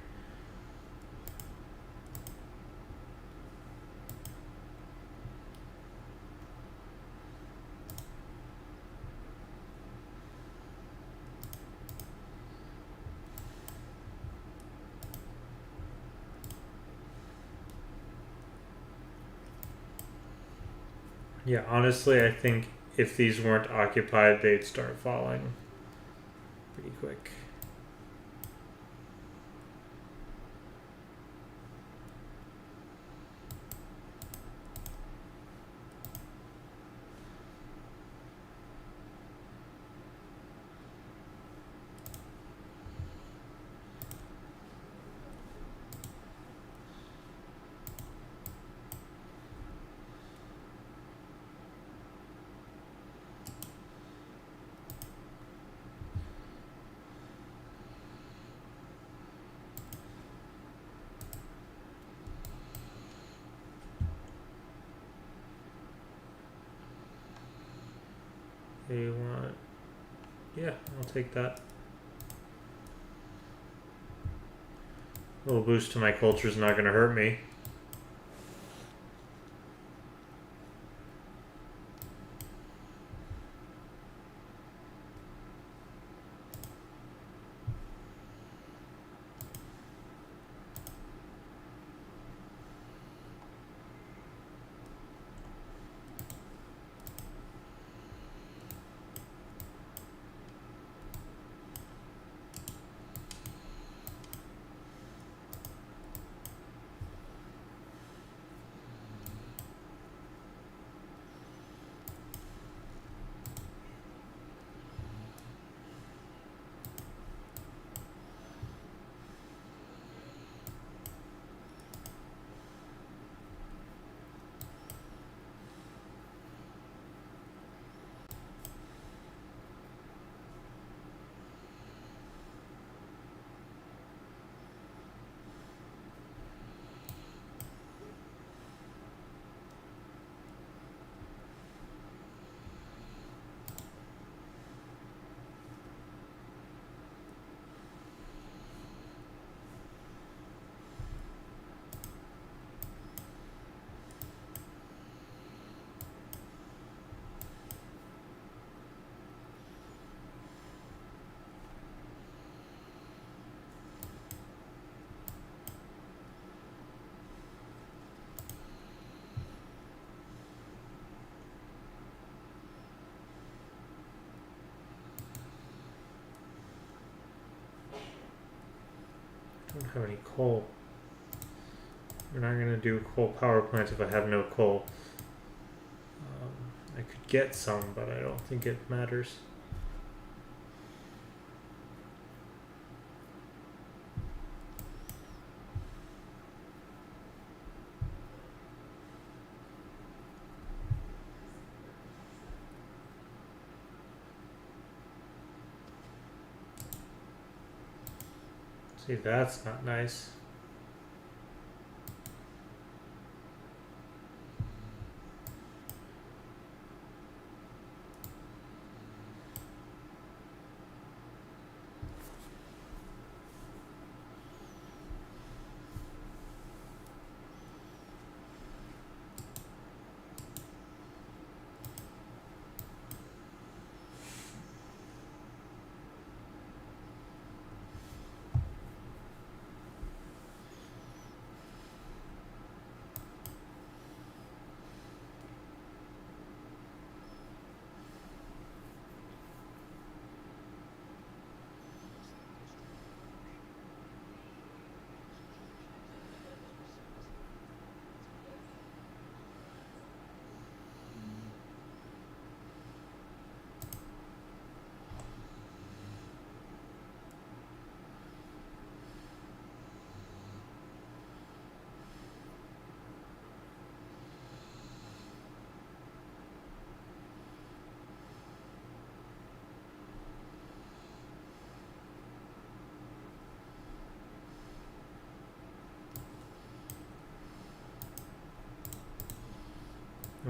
Yeah, honestly, I think if these weren't occupied, they'd start falling pretty quick. You want... Yeah, I'll take that. A little boost to my culture is not going to hurt me. I don't have any coal. We're not going to do coal power plants if I have no coal. I could get some, but I don't think it matters. See, that's not nice.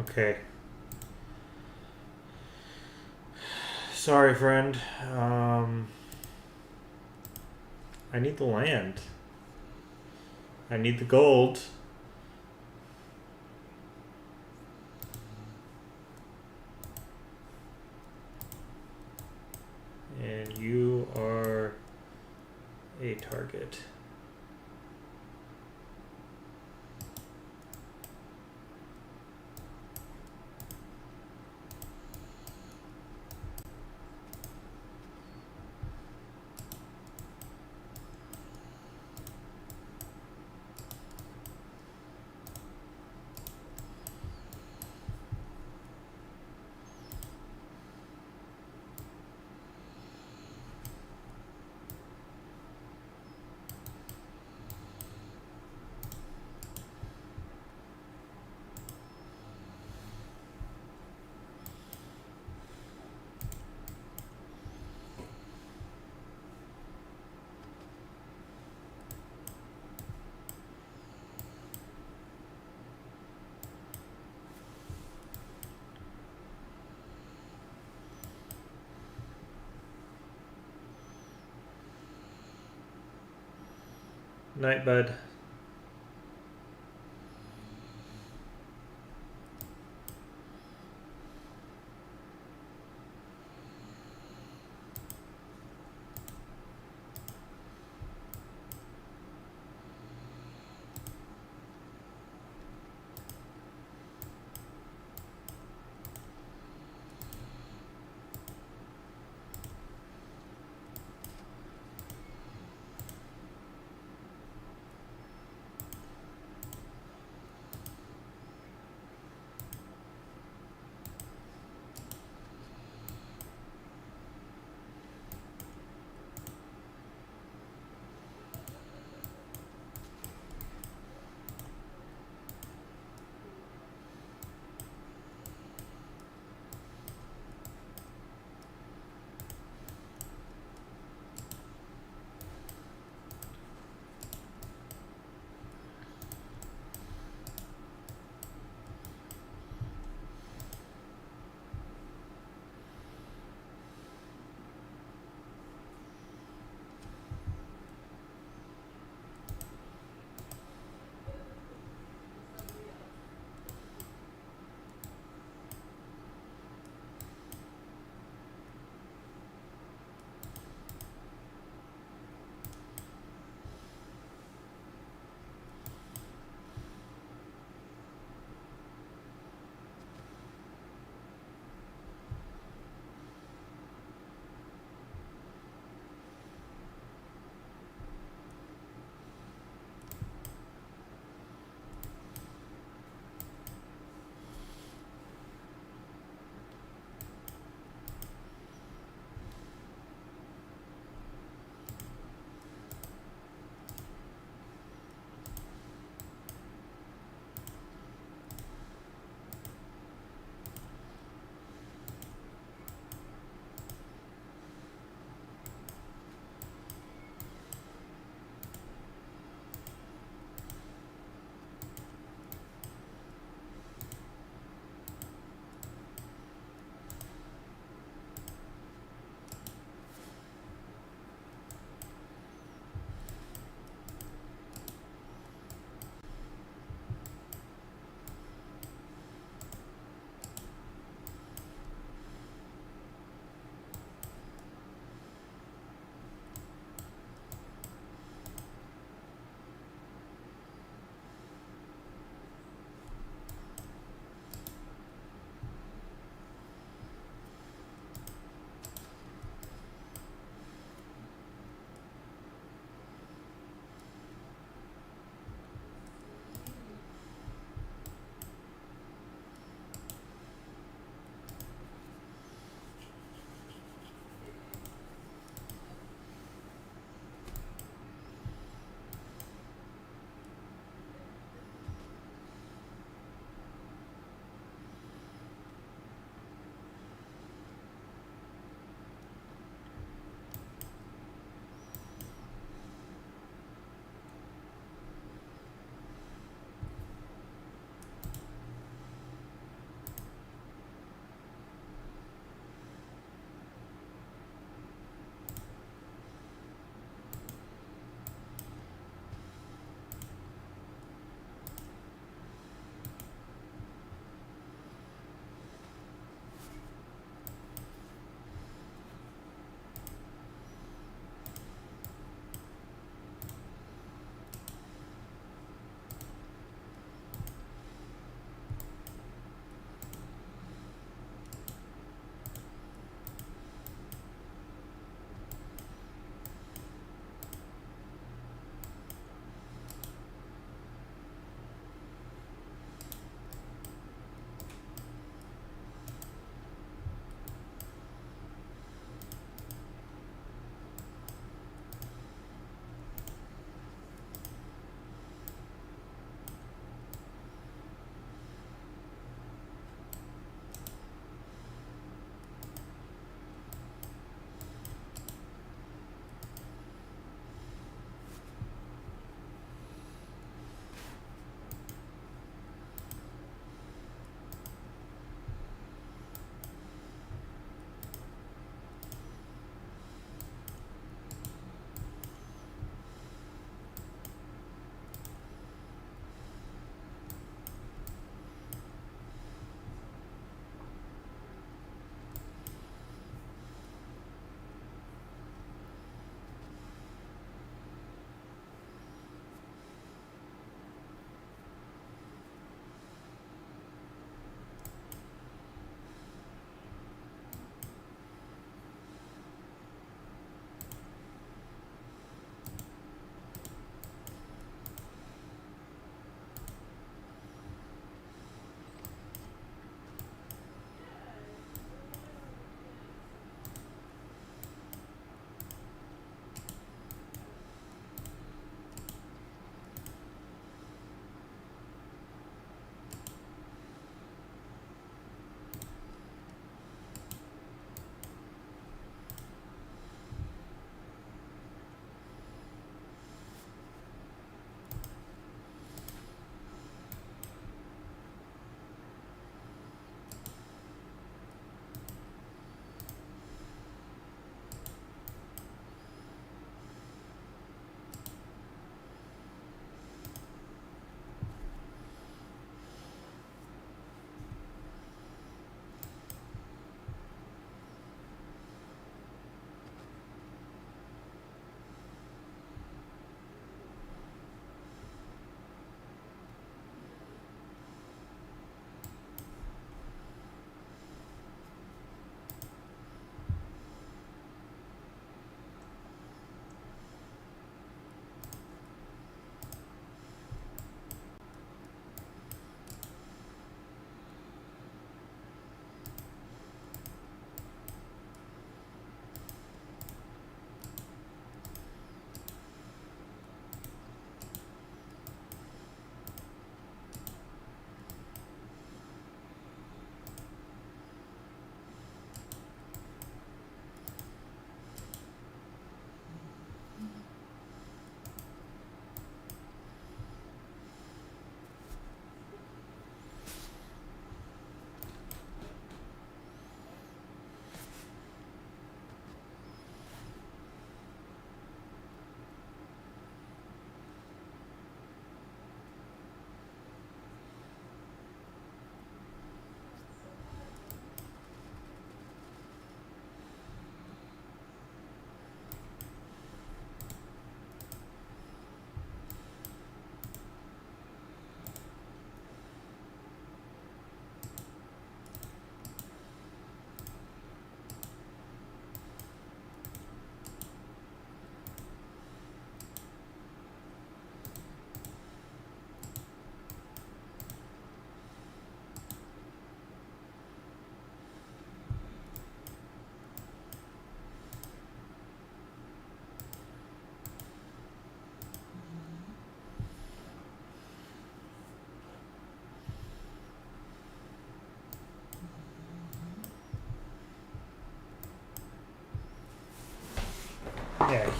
Okay. Sorry, friend. I need the land. I need the gold. And you are a target. Night, bud.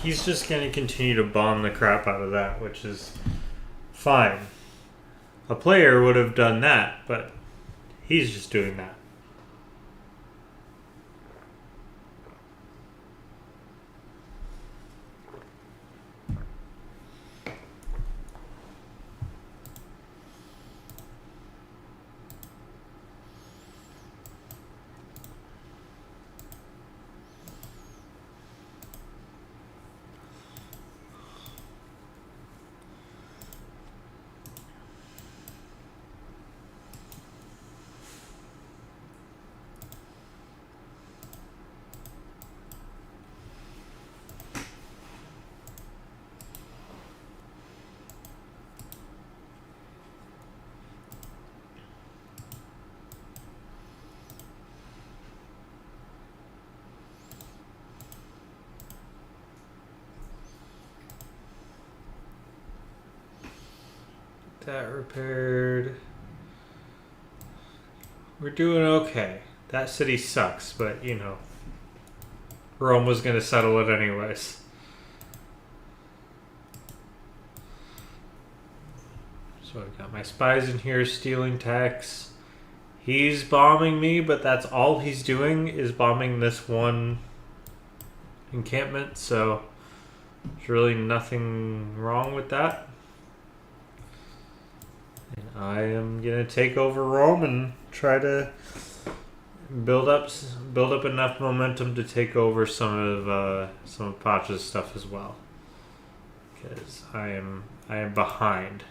he's just going to continue to bomb the crap out of that, which is fine. A player would have done that, but he's just doing that. That repaired. We're doing okay. That city sucks, but you know, Rome was going to settle it anyways. So I've got my spies in here stealing techs. He's bombing me, but that's all he's doing is bombing this one encampment, so there's really nothing wrong with that. And I am gonna take over Rome and try to build up enough momentum to take over some of Pacha's stuff as well, because I am behind.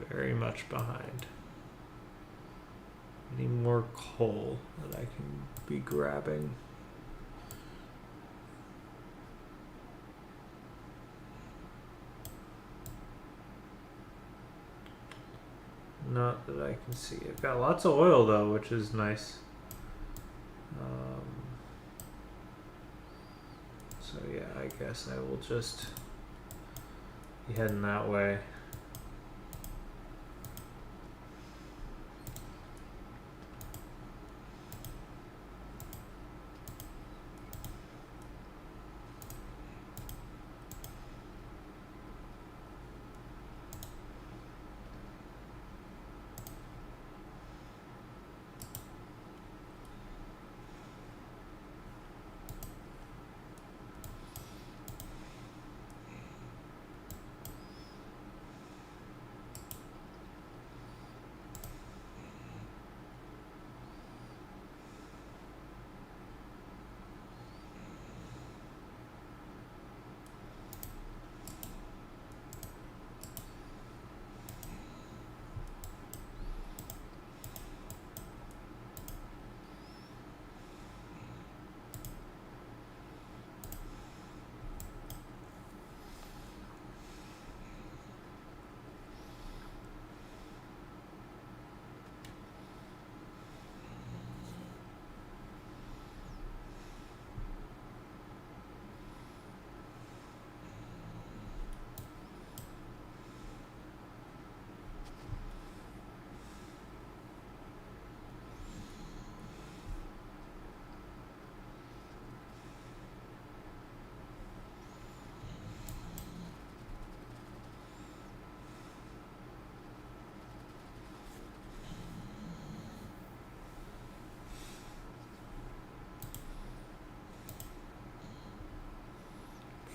Very much behind. Any more coal that I can be grabbing? Not that I can see. I've got lots of oil though, which is nice. So yeah, I guess I will just be heading that way.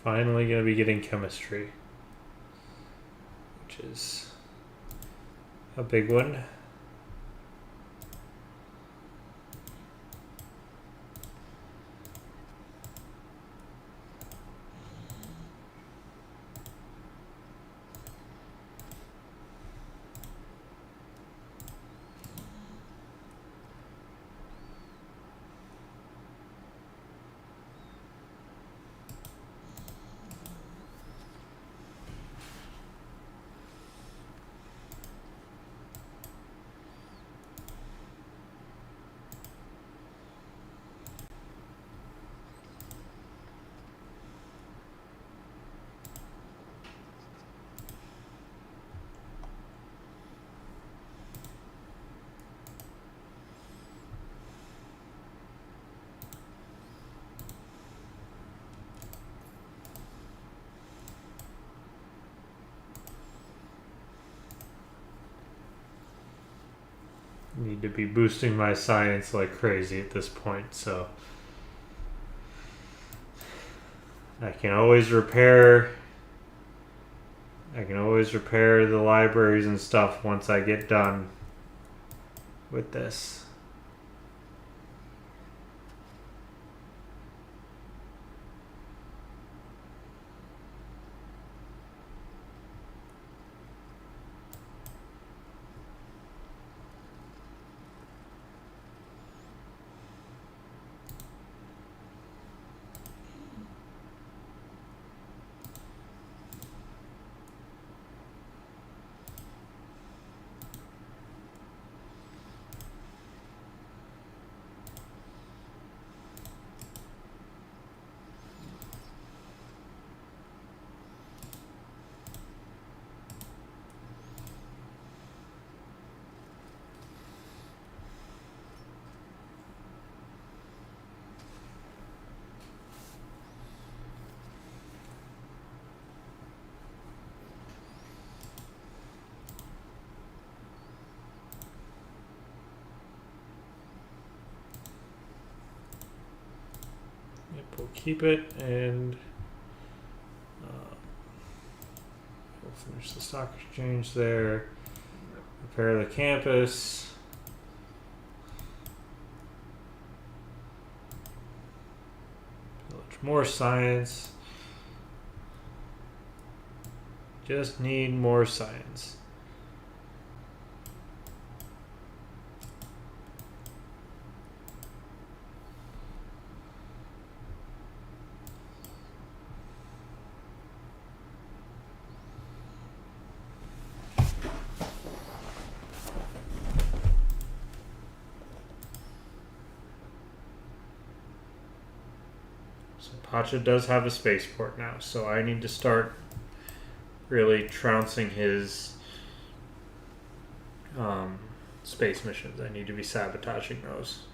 Finally going to be getting chemistry, which is a big one. Need to be boosting my science like crazy at this point, so I can always repair the libraries and stuff once I get done with this. We'll keep it, and we'll finish the stock exchange there. Repair the campus. Village more science. Just need more science. Pacha does have a spaceport now, so I need to start really trouncing his space missions. I need to be sabotaging those.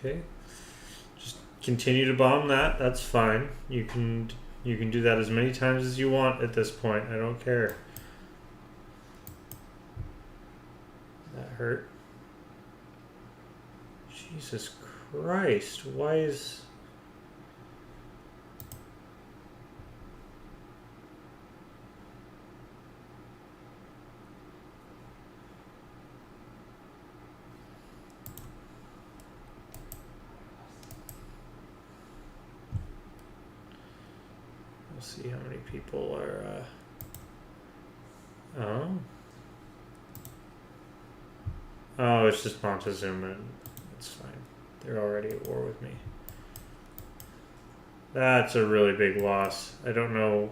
Okay, just continue to bomb that. That's fine. You can do that as many times as you want at this point. I don't care. That hurt. Jesus Christ! Why is... see how many people are oh, it's just Montezuma. It's fine, they're already at war with me. That's a really big loss. I don't know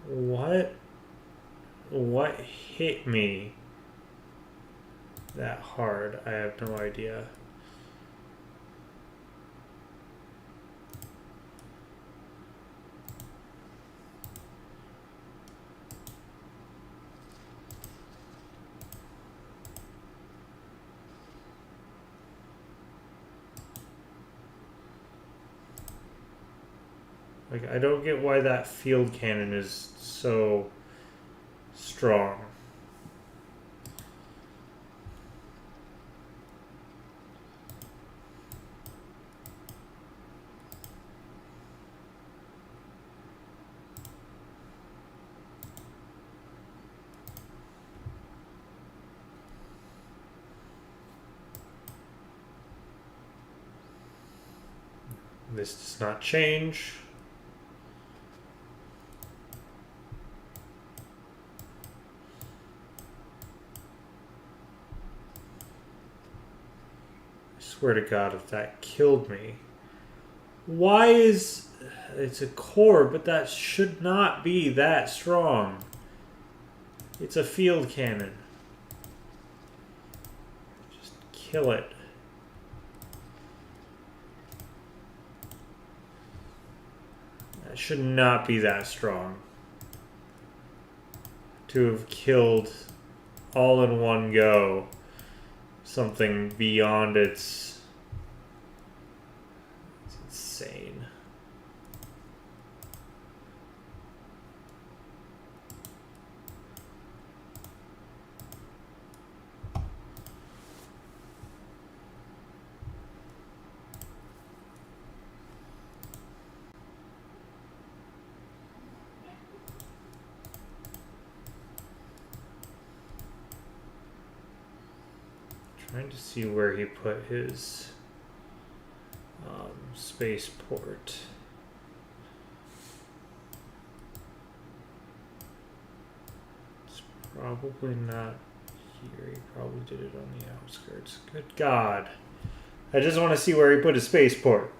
what hit me that hard. I have no idea. Like, I don't get why that field cannon is so strong. This does not change. I swear to God, if that killed me. Why is... It's a core, but that should not be that strong. It's a field cannon. Just kill it. That should not be that strong. To have killed all in one go something beyond its... It's insane. Trying to see where he put his spaceport. It's probably not here. He probably did it on the outskirts. Good God. I just want to see where he put his spaceport.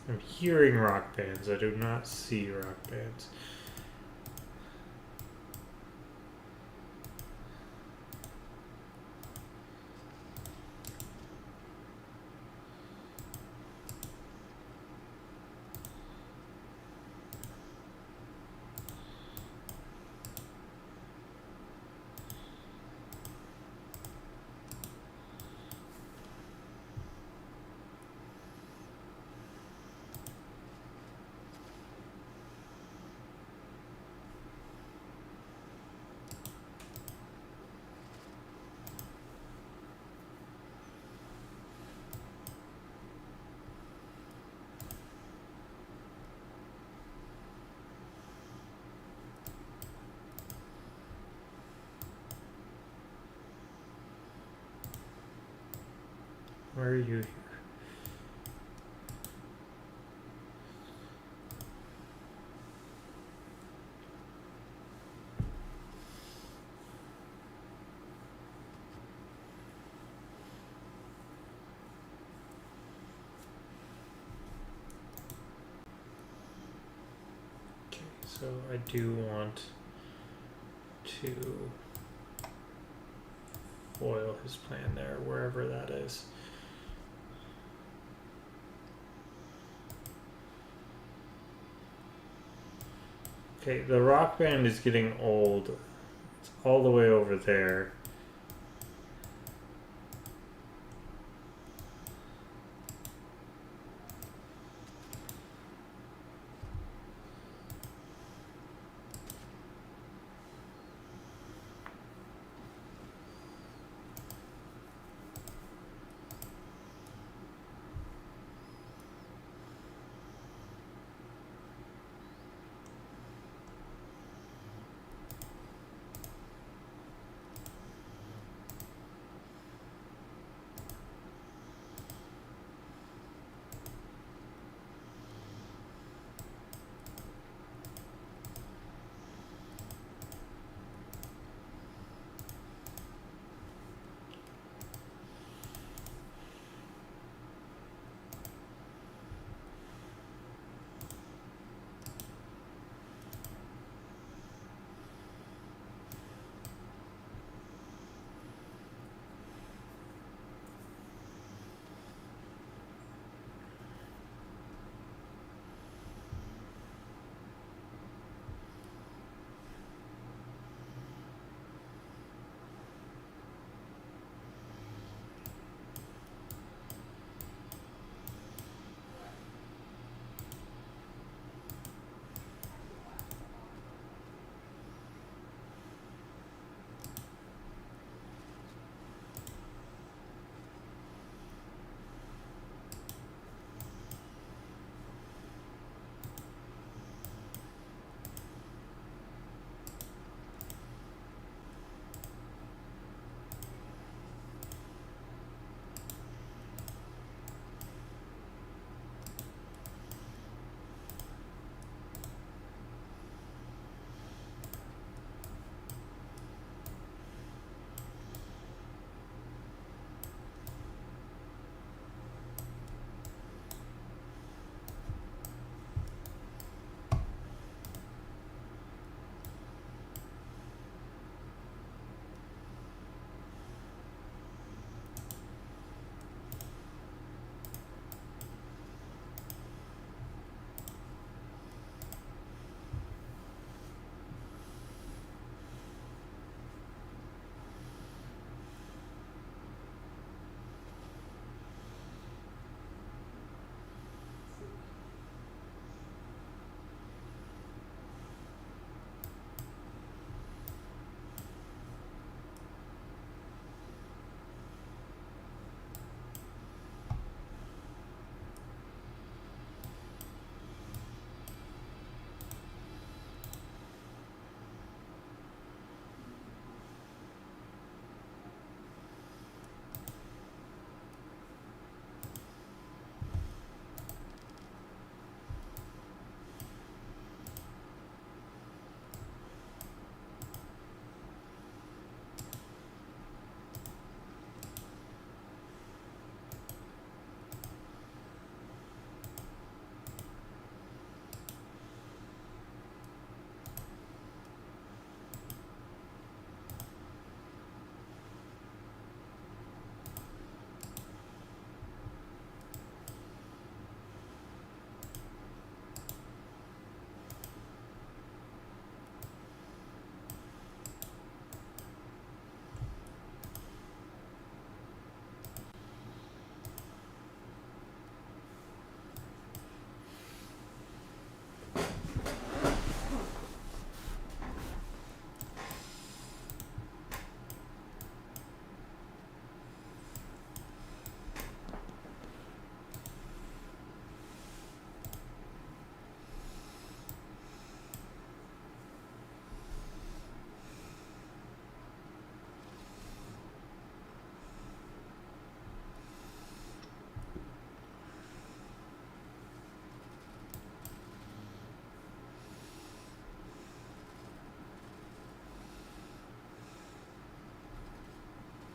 I'm hearing rock bands. I do not see rock bands. Where are you here? Okay, so I do want to foil his plan there, wherever that is. Okay, the rock band is getting old. It's all the way over there.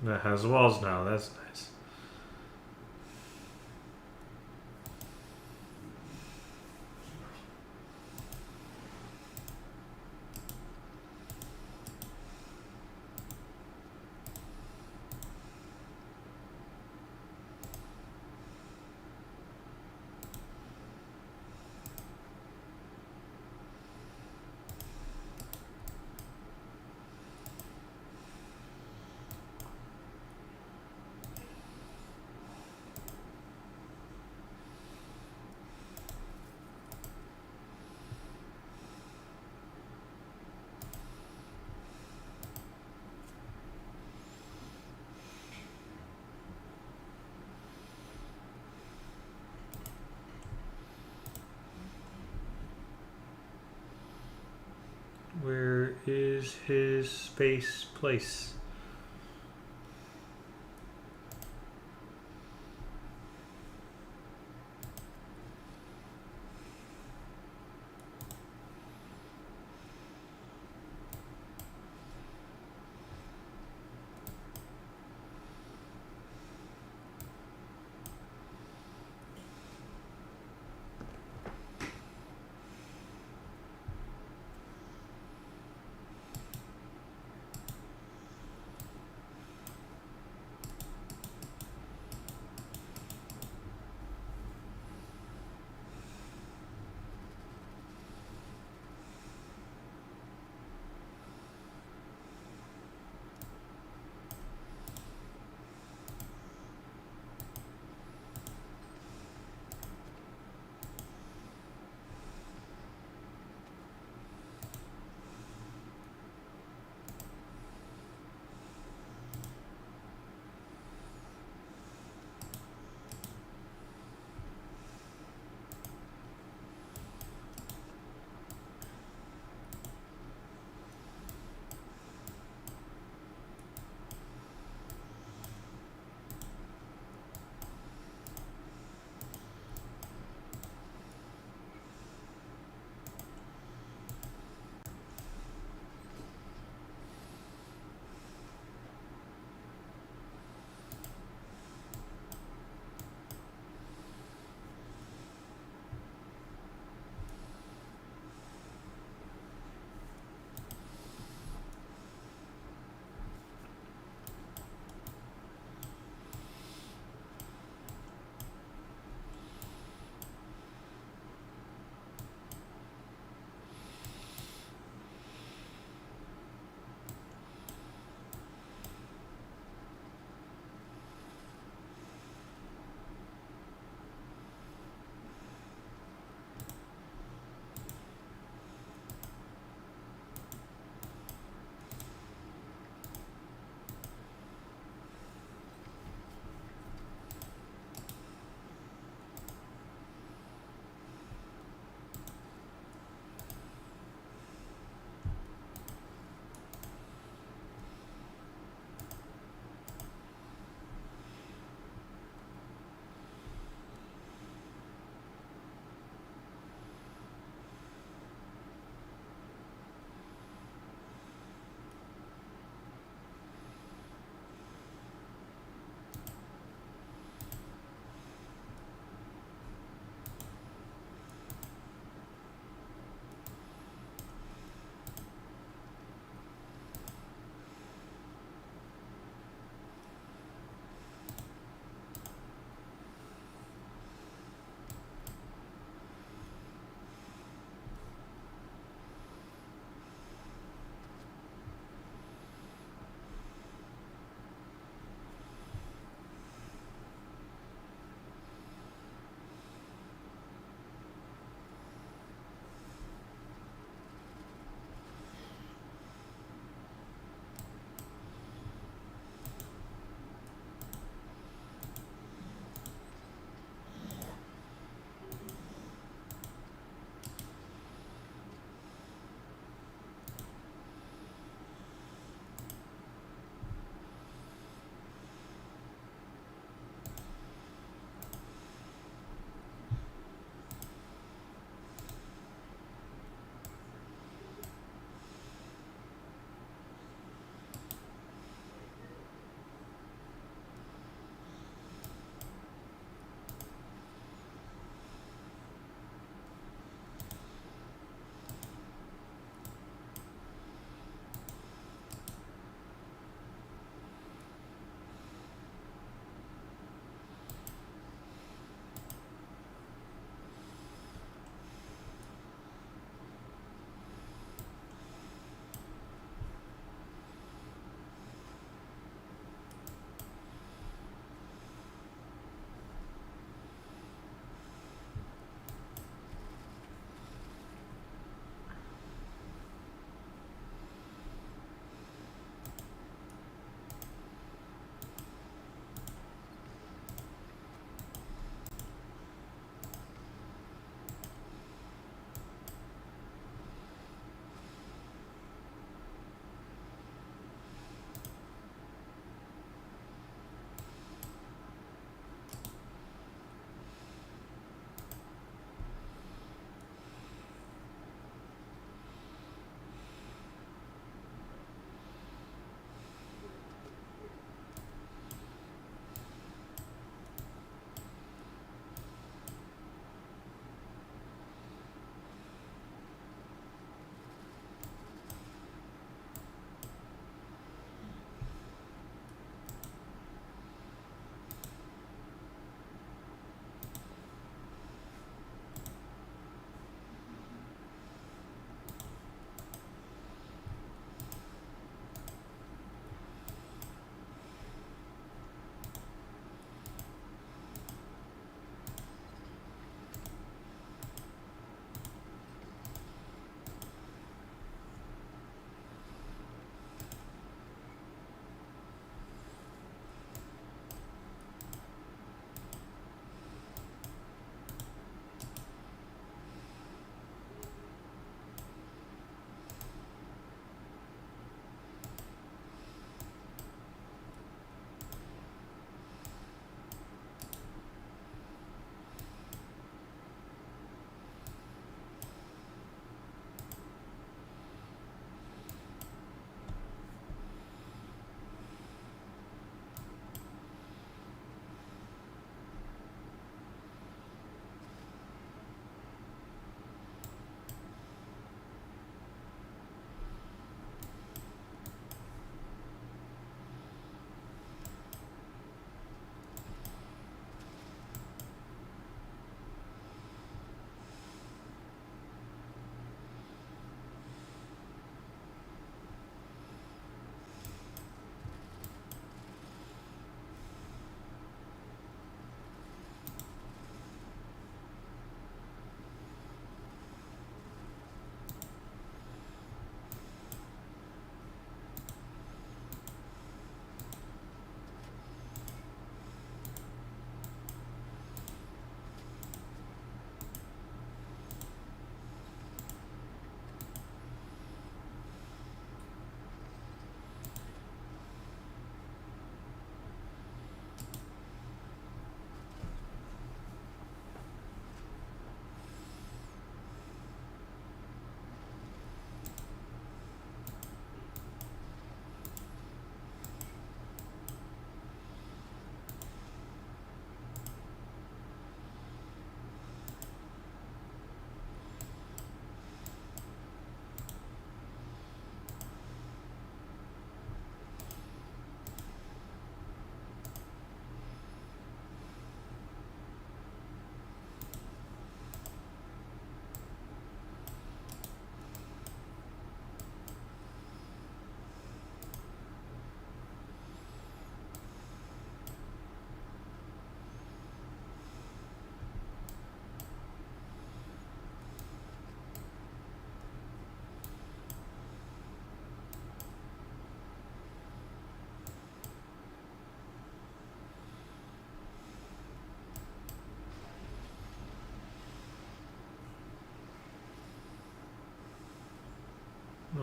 That has walls now. That's nice. Where is his space place?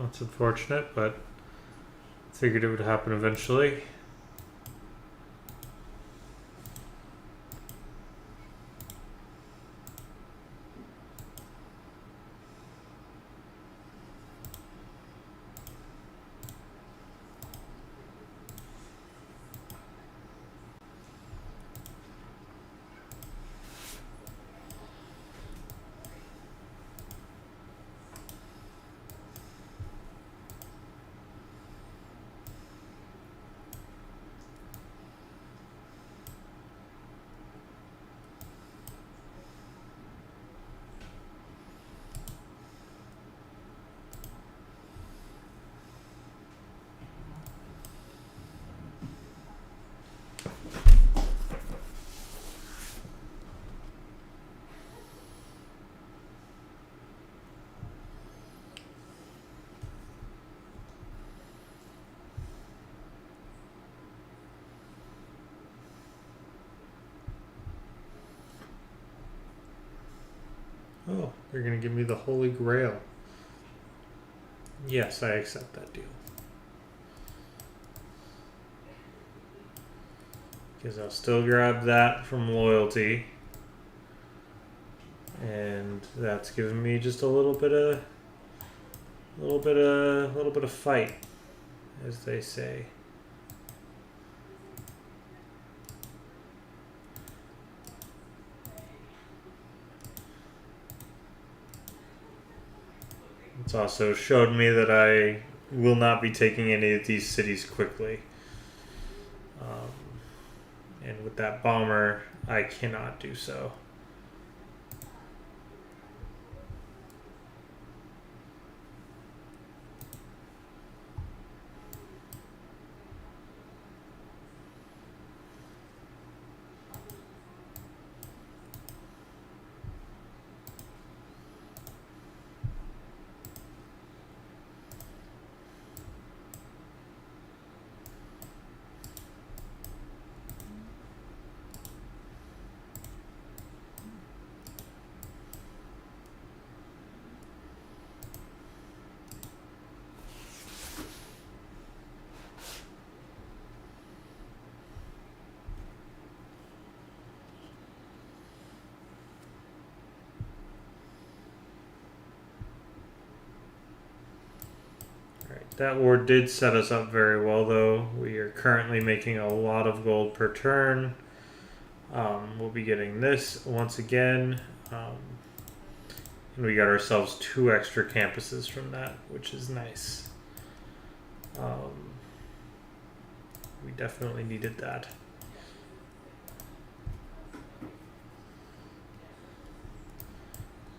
That's unfortunate, but figured it would happen eventually. Oh, they're going to give me the Holy Grail. Yes, I accept that deal. Because I'll still grab that from loyalty. And that's giving me just a little bit of fight, as they say. It's also showed me that I will not be taking any of these cities quickly. And with that bomber, I cannot do so. That war did set us up very well, though. We are currently making a lot of gold per turn. We'll be getting this once again. And we got ourselves 2 extra campuses from that, which is nice. We definitely needed that.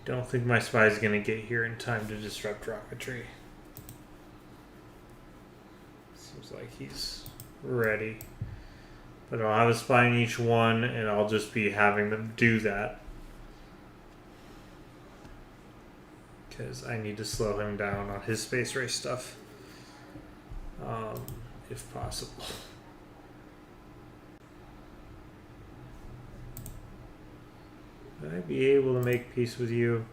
Don't think my spy is going to get here in time to disrupt rocketry. Seems like he's ready. But I'll have a spy in each one, and I'll just be having them do that. Because I need to slow him down on his space race stuff. If possible. Would I be able to make peace with you?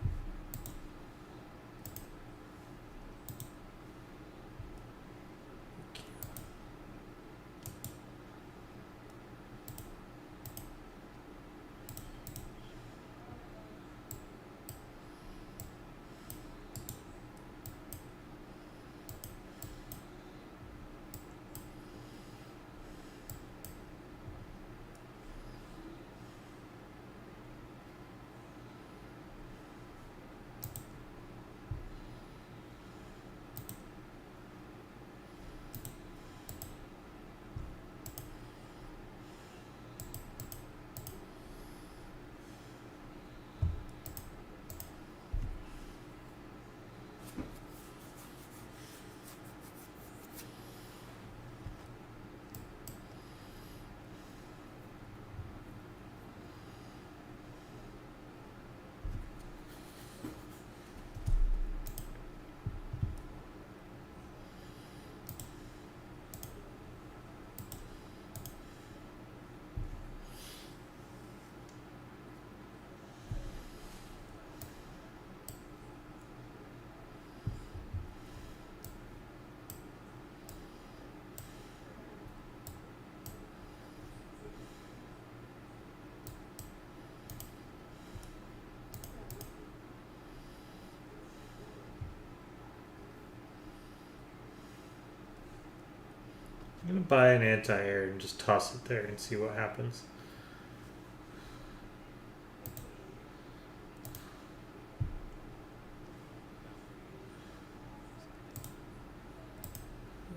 I'm going to buy an anti-air and just toss it there and see what happens.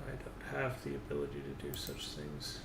I don't have the ability to do such things.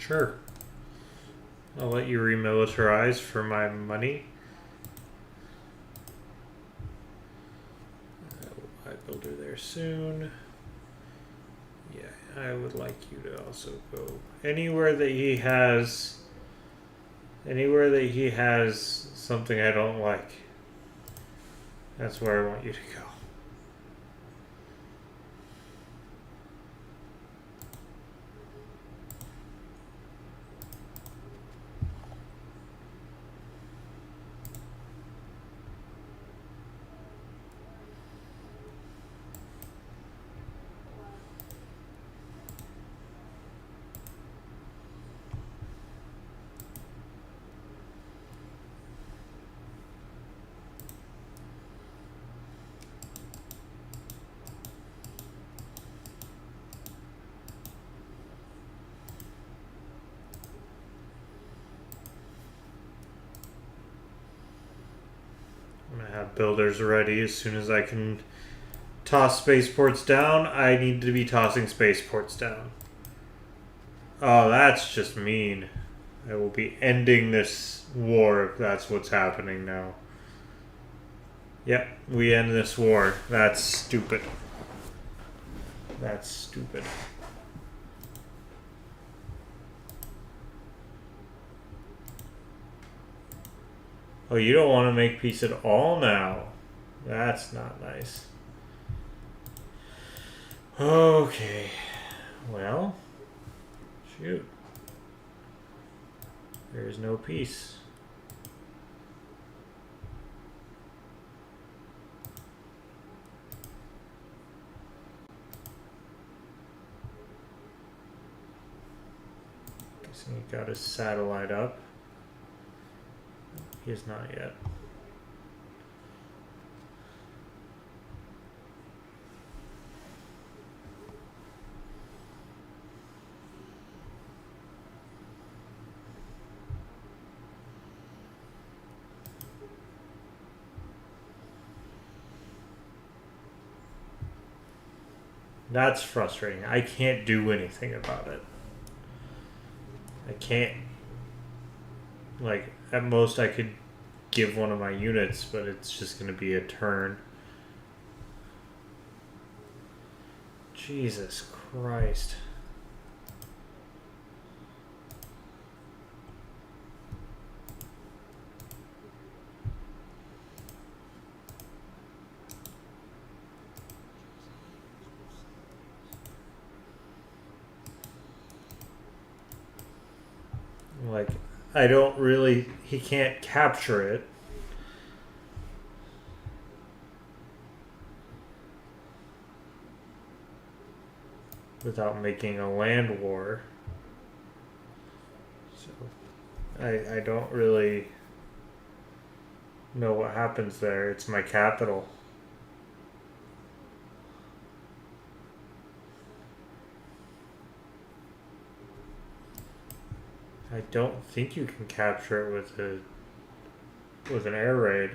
Sure. I'll let you remilitarize for my money. I will builder there soon. Yeah, I would like you to also go anywhere that he has something I don't like. That's where I want you to go. I'm gonna have builders ready as soon as I can toss spaceports down, I need to be tossing spaceports down. Oh, that's just mean. I will be ending this war if that's what's happening now. Yep, we end this war. That's stupid. That's stupid. Oh, you don't want to make peace at all now? That's not nice. Okay. Well, shoot. There is no peace. Guessing he got his satellite up. He is not yet. That's frustrating. I can't do anything about it. I can't. Like, at most I could give one of my units, but it's just going to be a turn. Jesus Christ. Like, I don't really... He can't capture it. Without making a land war. So, I don't really know what happens there. It's my capital. I don't think you can capture it with an air raid.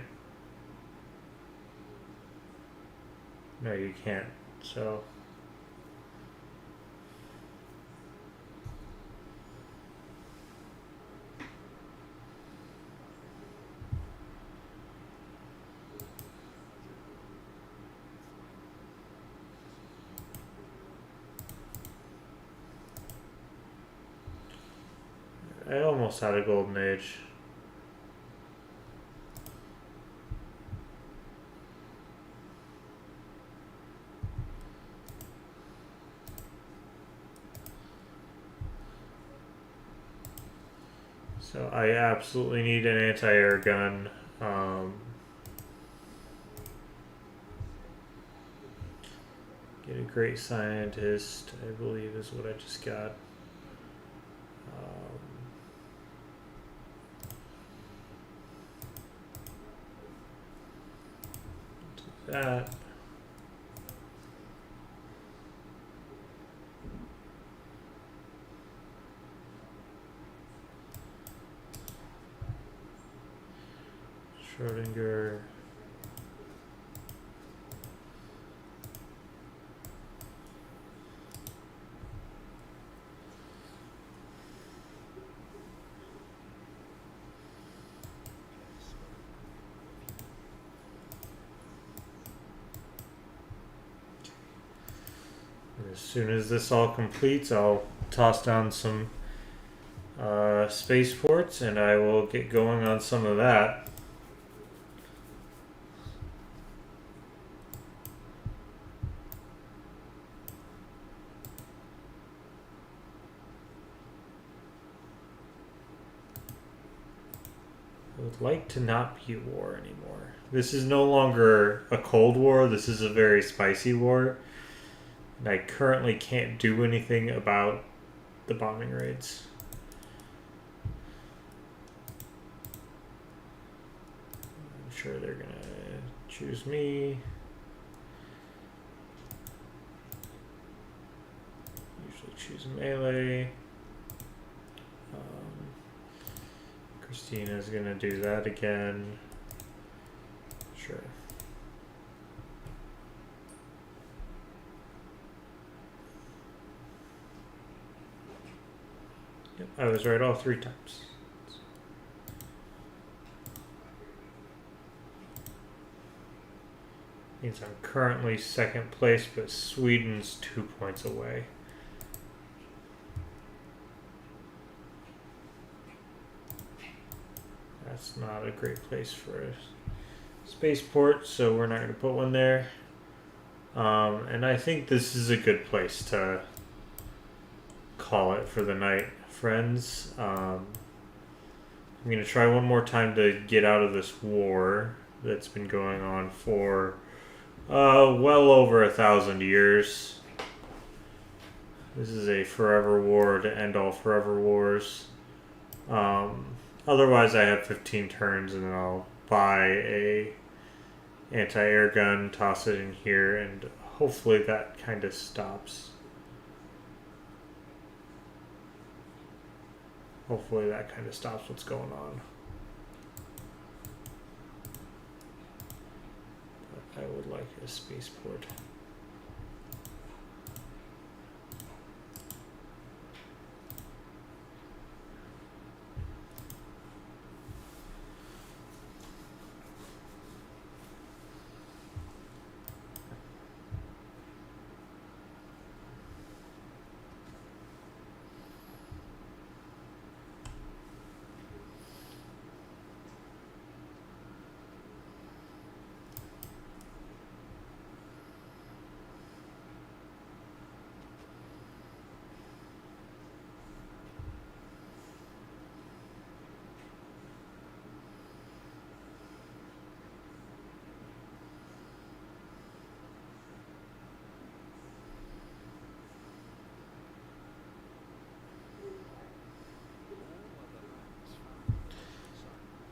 No, you can't. So I almost had a golden age. So I absolutely need an anti-air gun. Get a great scientist, I believe is what I just got. Do that. Schrodinger. As soon as this all completes, I'll toss down some spaceports and I will get going on some of that. I would like to not be a war anymore. This is no longer a cold war, this is a very spicy war. And I currently can't do anything about the bombing raids. I'm sure they're gonna choose me. Usually choose melee. Christina's gonna do that again. Sure. Yep, I was right all 3 times. Means I'm currently 2nd place, but Sweden's 2 points away. That's not a great place for a spaceport, so we're not going to put one there. And I think this is a good place to call it for the night, friends. I'm going to try one more time to get out of this war that's been going on for well over 1,000 years. This is a forever war to end all forever wars. Otherwise, I have 15 turns, and then I'll buy a anti-air gun, toss it in here, and hopefully that kind of stops. Hopefully that kind of stops what's going on. But I would like a spaceport.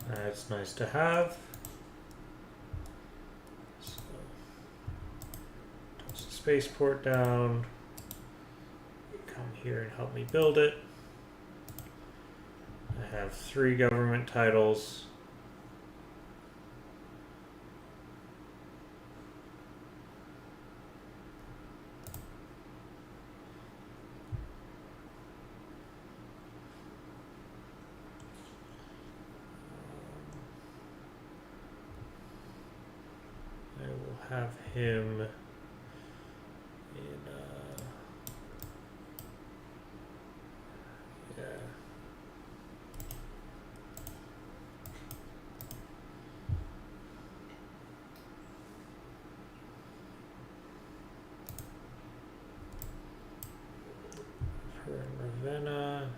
That's nice to have. So, toss the spaceport down. Come here and help me build it. I have 3 government titles. Have him in yeah. Her in Ravenna.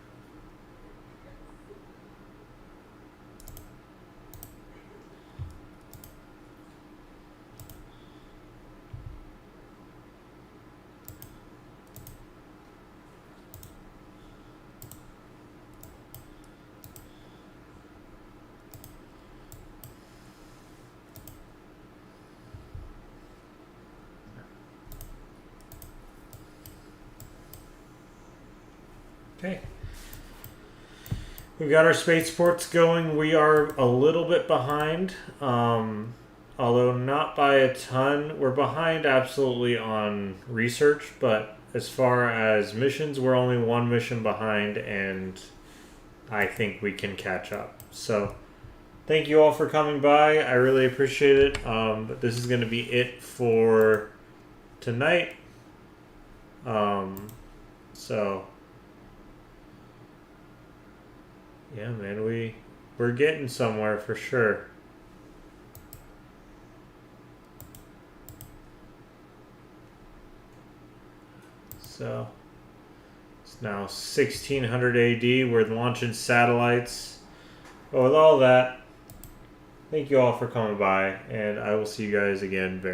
Okay. We've got our spaceports going. We are a little bit behind, although not by a ton. We're behind absolutely on research, but as far as missions, we're only 1 mission behind, and I think we can catch up. So thank you all for coming by. I really appreciate it. But this is going to be it for tonight. So yeah, man, we're getting somewhere for sure. So it's now 1600 AD. We're launching satellites. But with all that, thank you all for coming by, and I will see you guys again very